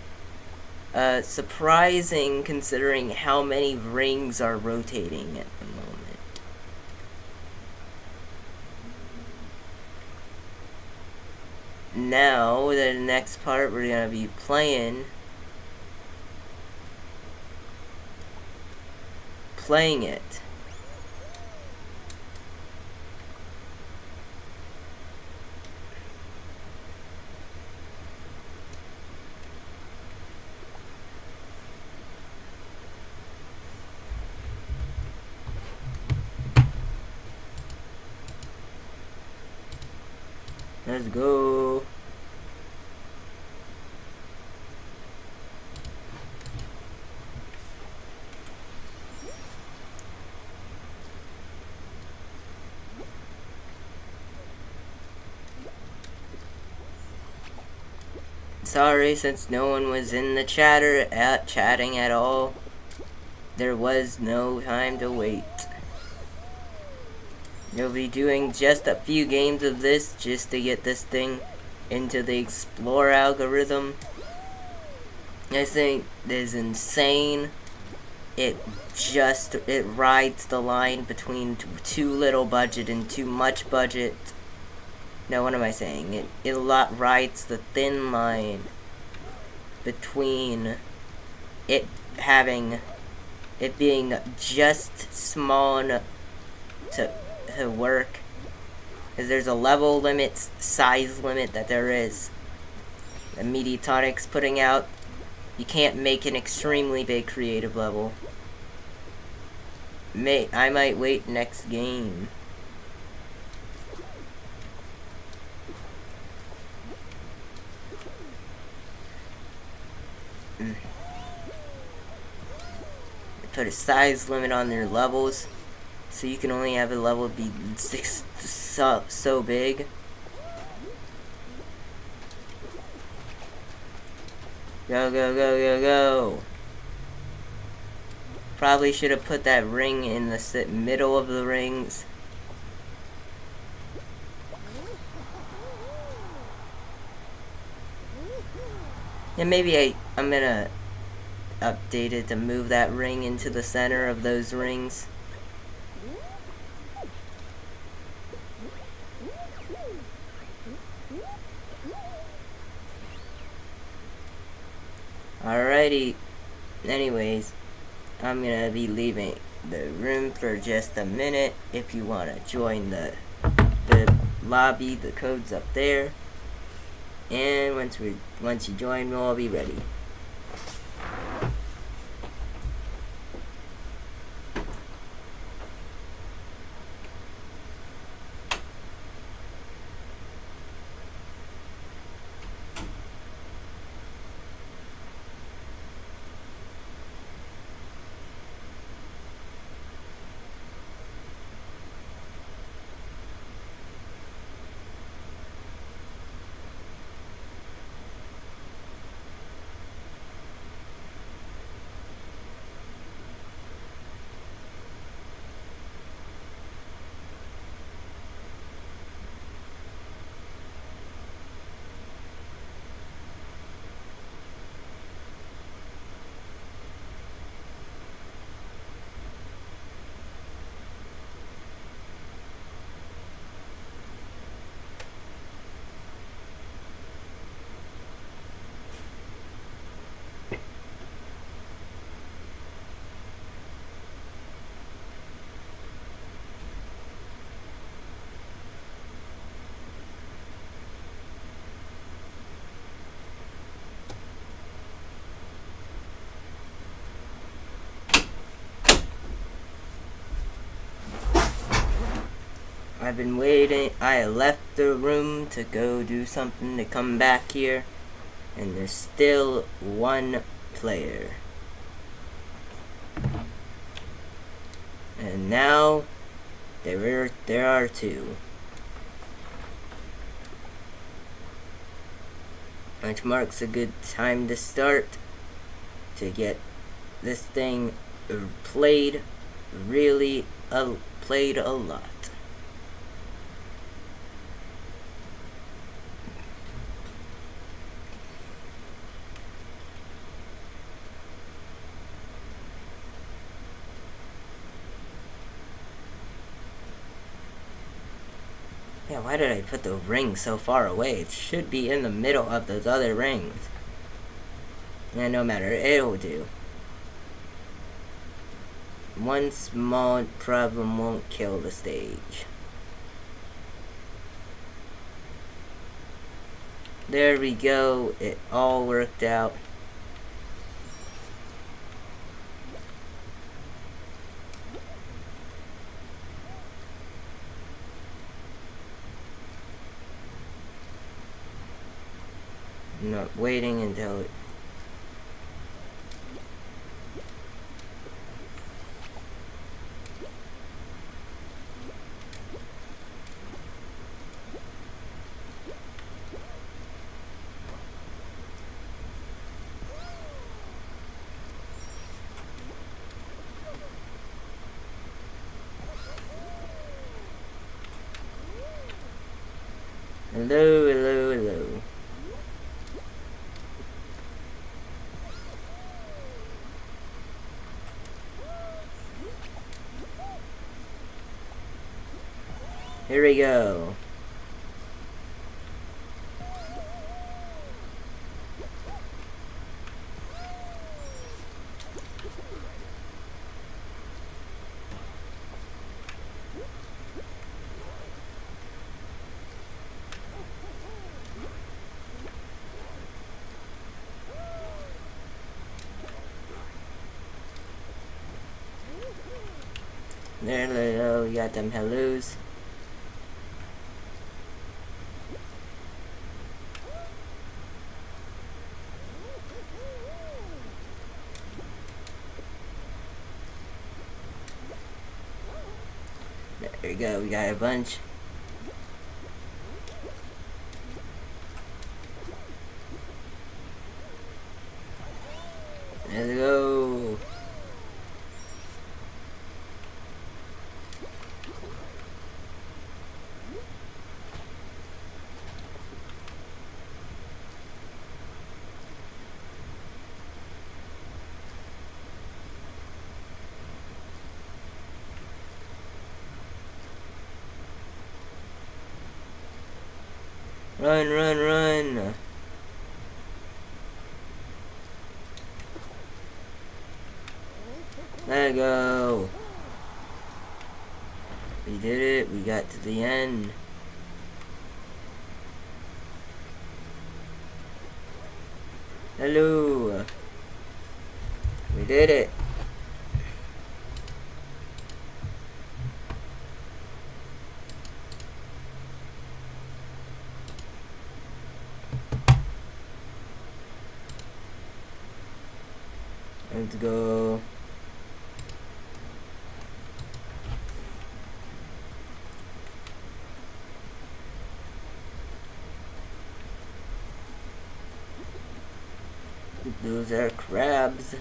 Surprising considering how many rings are rotating at the moment. Now, the next part, we're gonna be playing it. Let's go. Sorry, since no one was in the chatting at all. There was no time to wait. You'll be doing just a few games of this just to get this thing into the explore algorithm. I think this is insane. It rides the line between too little budget and too much budget. No, what am I saying? It rides the thin line between it being just small enough to work, because there's a level limit, size limit that there is. The Mediatronic's putting out, you can't make an extremely big creative level. I might wait next game. Put a size limit on their levels, so you can only have a level be so big. Go, go, go, go, go. Probably should have put that ring in the middle of the rings. And maybe I'm gonna update it to move that ring into the center of those rings. Alrighty. Anyways, I'm gonna be leaving the room for just a minute. If you wanna join the lobby, the code's up there. And once you join, we'll all be ready. I've been waiting. I left the room to go do something to come back here, and there's still one player. And now there are two. which marks a good time to start to get this thing played played a lot. Yeah, why did I put the ring so far away? It should be in the middle of those other rings. Yeah, no matter, it'll do. One small problem won't kill the stage. There we go, it all worked out. I'm not waiting until it... Hello, hello, hello. Here we go. There, we got them hellos. There we go, we got a bunch. Let's go. Run, run, run. Let go. We did it. We got to the end. Hello. We did it. Let's go. Those are crabs.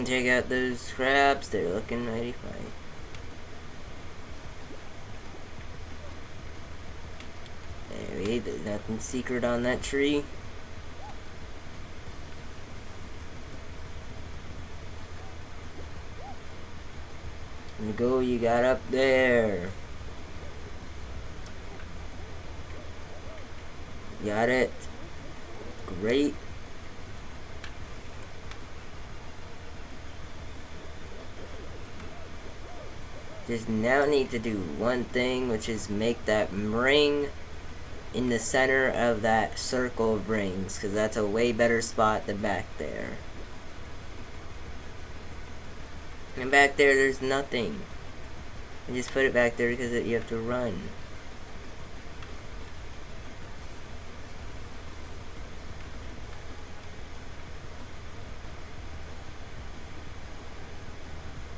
Check out those crabs, they're looking mighty fine. Anyway, there's nothing secret on that tree. And go you got up there. Got it. Great. Just now need to do one thing, which is make that ring in the center of that circle of rings, because that's a way better spot than back there. And back there, there's nothing. And just put it back there because you have to run.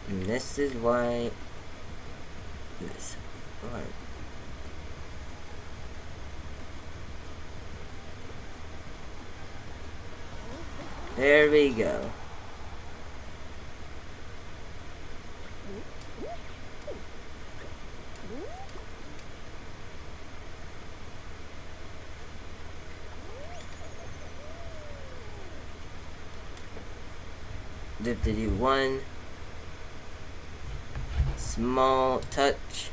And this is why this part. There we go. To do one small touch